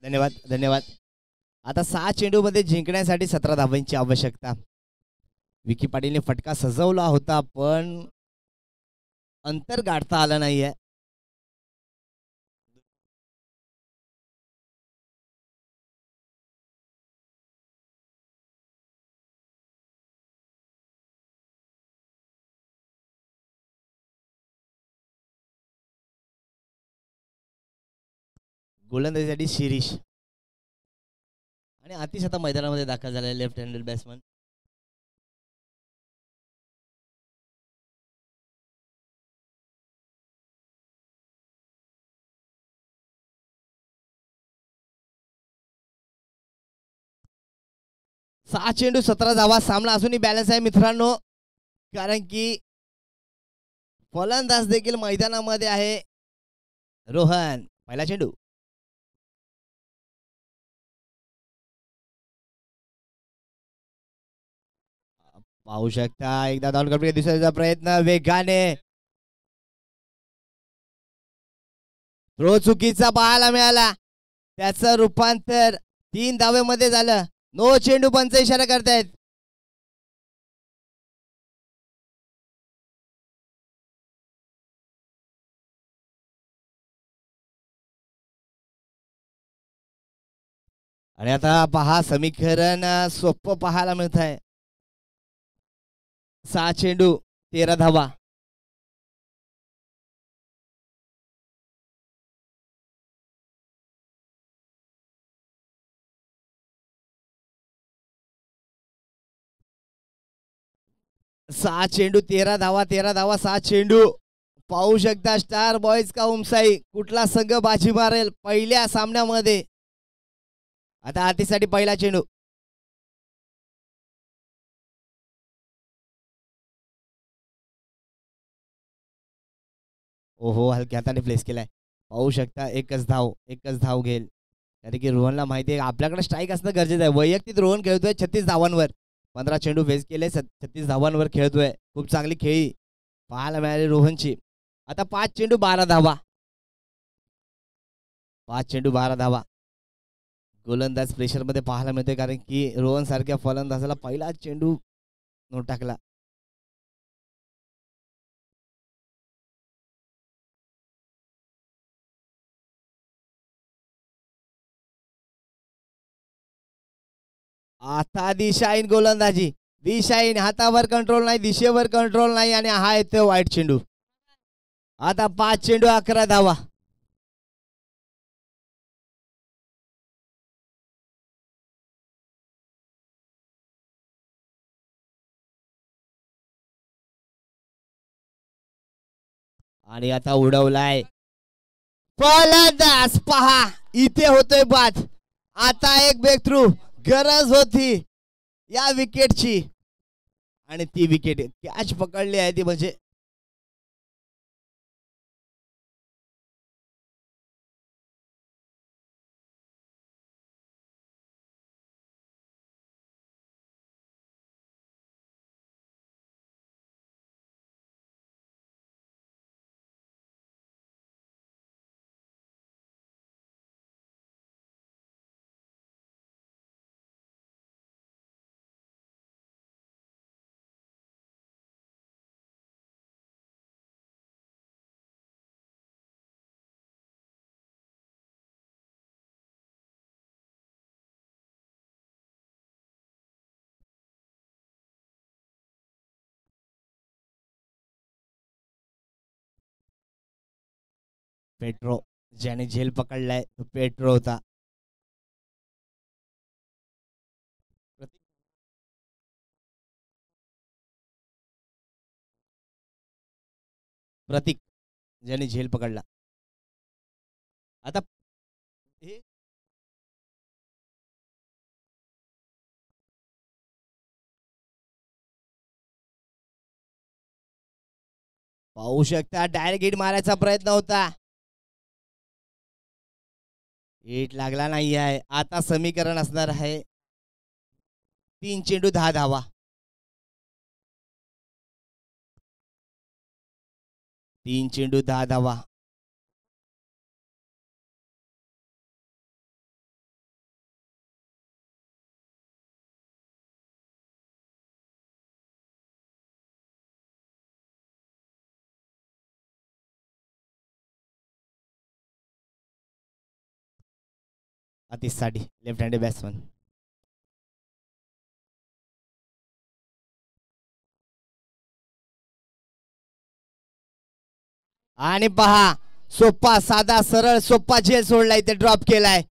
धन्यवाद. आता 6 चेंडू मध्ये जिंकण्यासाठी 17 धावांची आवश्यकता. विकी पाटीलने फटका सजवला होता, पण अंतर गाठता आलं नाहीये. गोलंदाजीसाठी शिरीष आणि आतिश आता मैदानामध्ये दाखल झालेले लेफ्ट हँडेड बॅट्समन. 6 चेंडू 17 धावा. सामना अजूनही बॅलन्स आहे मित्रांनो, कारण की फलंदाज देखील मैदानामध्ये आहे. रोहन, पहिला चेंडू. पाहू शकता एकदा धावून कंप्लीट दिसण्याचा प्रयत्न वेगाने. थ्रो चुकीचा पाहायला मिळाला. त्याचं रूपांतर 3 धावेमध्ये झालं. नो चेंडू पंच इशारा करतायत. आणि आता पहा समीकरण सोपं पाहायला मिळत आहे. 6 चेंडू 13 धावा. सहा चेंडू 13 धावा. 13 धावा 6 चेंडू. पाहू शकता स्टार बॉयज का उमसाई कुठला संघ बाजी मारेल पहिल्या सामन्यामध्ये. आता आतीसाठी पहिला चेंडू. ओहो, हलक्या हाताने प्लेस केलाय. पाहू शकता एकच धाव घेईल, कारण की रोहनला माहिती आहे आपल्याकडे स्ट्राईक असणं गरजेचं आहे. वैयक्तिक रोहन खेळतोय 36 धावांवर. 15 चेंडू फेस केले, 36 धावांवर खेळतोय. खूप चांगली खेळी पाहायला मिळाली रोहनची. आता 5 चेंडू 12 धावा. 5 चेंडू 12 धावा. गोलंदाज प्रेशरमध्ये पाहायला मिळते, कारण की रोहन सारख्या फलंदाजाला पहिला चेंडू न टाकला. आता दिशाहीन गोलंदाजी. दिशाहीन, हातावर कंट्रोल नाही, दिशेवर कंट्रोल नाही, आणि हा येतो वाईट चेंडू. आता 5 चेंडू 11 धावा. आणि आता उडवलाय फलंदाज. पहा इथे होतोय बाद. आता एक ब्रेक थ्रू गरज होती या विकेटची, आणि ती विकेट कॅच पकडली आहे ती म्हणजे पेट्रो, ज्याने झेल पकडलाय तो पेट्रो होता. प्रतीक, ज्याने झेल पकडला. आता पाहू शकता डायरेक्ट हिट मारायचा प्रयत्न होता, हिट लागला नाही आहे. आता समीकरण असणार आहे 3 चेंडू 10 धावा. 3 चेंडू 10 धावा. आतिशसाठी लेफ्ट हँडेड बॅट्समन. आणि पहा सोप्पा साधा सरळ सोप्पा झेल सोडलाय, ते ड्रॉप केलाय.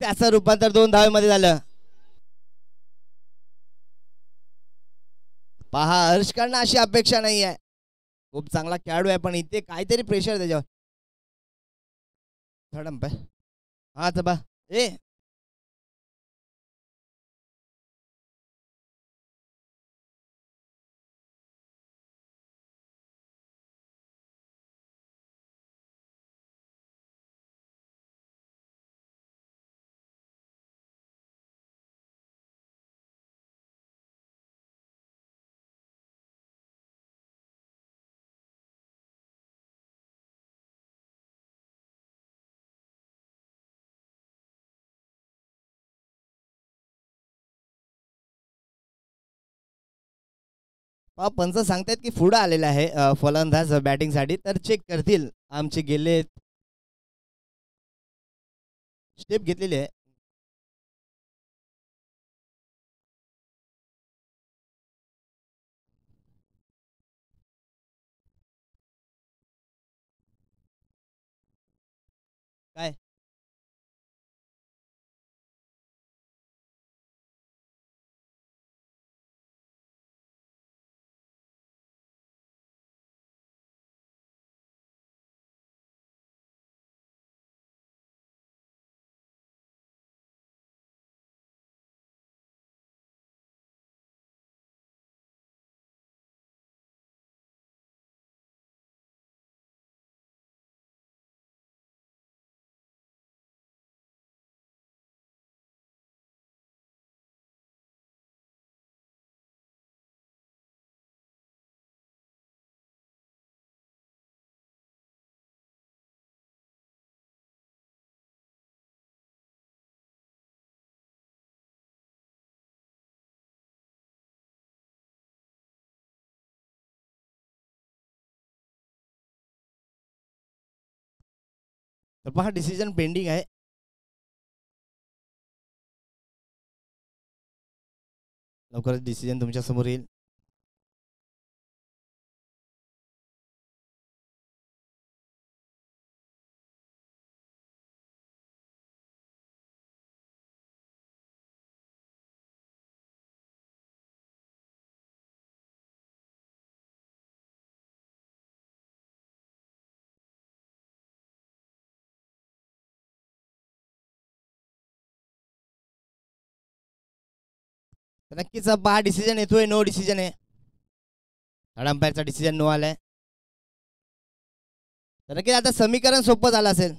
त्याचं रूपांतर 2 धावेमध्ये झालं. पहा हर्षकडनं अशी अपेक्षा नाही आहे, खूप चांगला खेळाडू आहे, पण इथे काहीतरी प्रेशर त्याच्यावर. थर्ड अंपायर, हा चबा ए पंच सांगतायत की पुढं आलेला आहे फलंदाज बॅटिंगसाठी, तर चेक करतील. आमचे गेले स्टेप घेतलेली आहे. काय तर पहा डिसिजन पेंडिंग आहे. लवकरच डिसिजन तुमच्या समोर येईल. तर नक्कीच पहा डिसिजन येतोय. नो डिसिजन आहे. थर्ड अंपायरचा डिसिजन नो आलाय. तर नक्कीच आता समीकरण सोपं झालं असेल.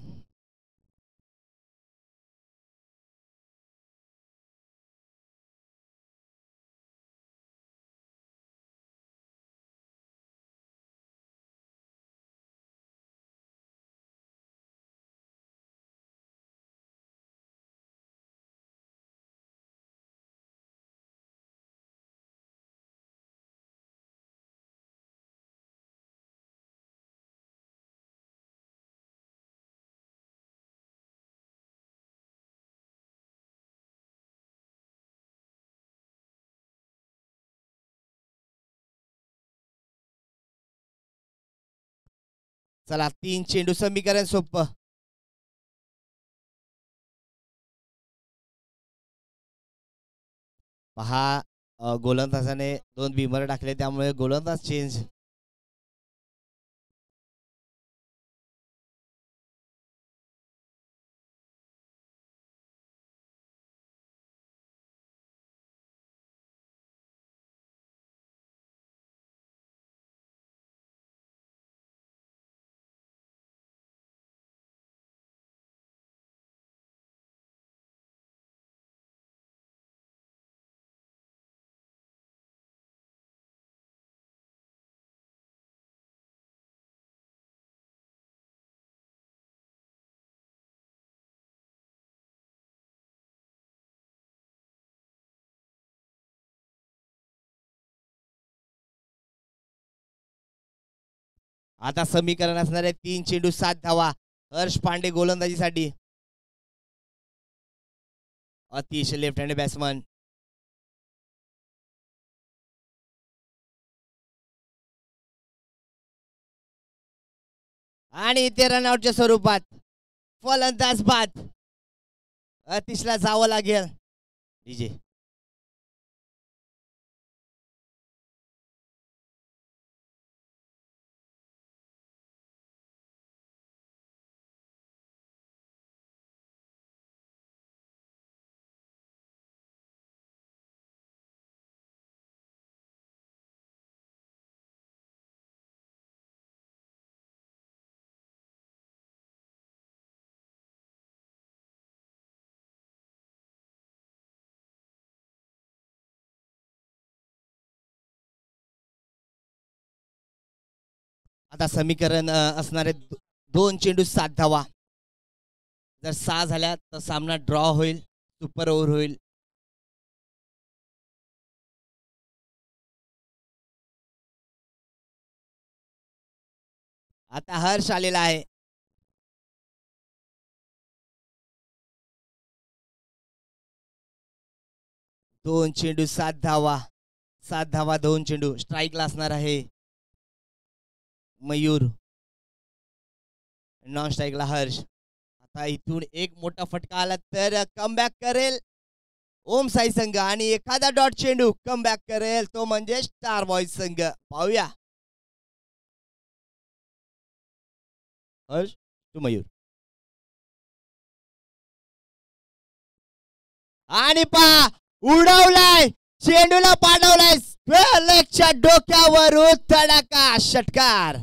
चला 3 चेंडू समीकरण सोपं. पहा गोलंदाजाने 2 बिमर टाकले, त्यामुळे गोलंदाज चेंज. आता समीकरण असणार आहे 3 चेंडू 7 धावा. हर्ष पांडे गोलंदाजीसाठी. Atish left hand batsman. आणि इथे रनआउटच्या स्वरूपात फलंदाज बाद. अतिशला जावं लागेल. डीजे आता समीकरण असणारे 2 चेंडू 7 धावा. जर 6 झाल्या तर सामना ड्रॉ होईल, सुपर ओव्हर होईल. आता हर्ष आलेला आहे. दोन चेंडू 7 धावा. 7 धावा 2 चेंडू. स्ट्राईकला असणार आहे मयूर, नॉन स्ट्राईकला हर्ष. आता इथून एक मोठा फटका आला तर कमबॅक करेल ओम साई संघ आणि एखादा डॉट चेंडू कमबॅक करेल तो म्हणजे स्टार बॉयज संघ. पाहूया. हर्ष टू मयूर आणि पा उडवलाय चेंडूला पाठवलाय लेगच्या डोक्यावरून तडाखा षटकार.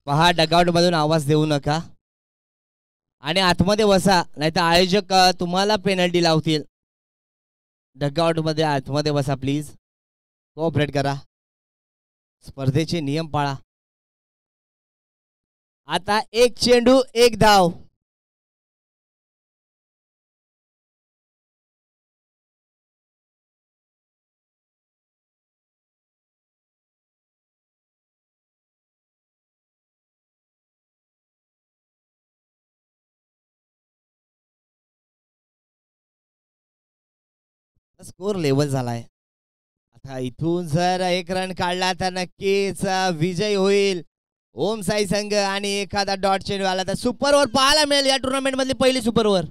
पहा डगआउट मधून आवाज देऊ नका आणि आतमध्ये बसा नाहीतर आयोजक तुम्हाला पेनल्टी लावतील. डगआउट मध्ये आतमध्ये बसा प्लीज. कोऑपरेट करा. स्पर्धेचे नियम पाळा. आता 1 चेंडू 1 धाव. स्कोर लेवल झालाय. आता इथून जर 1 रन काढला तर नक्कीच विजय होईल ओम साई संघ आणि एखादा डॉट चेंडू आला तर सुपर ओव्हर पाहायला मिळेल या टुर्नामेंट मधली पहिली सुपर ओव्हर.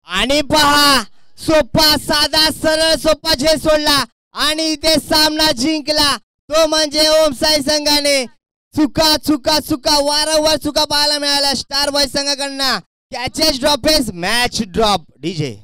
आणि पहा सोपा साधा सरळ सोपा झेल सोडला आणि इथे सामना जिंकला तो म्हणजे ओम साई संघाने. चुका चुका चुका वारंवार चुका पाहायला मिळाल्या स्टार बॉय संघाकडनं. Catches drops match drop. DJ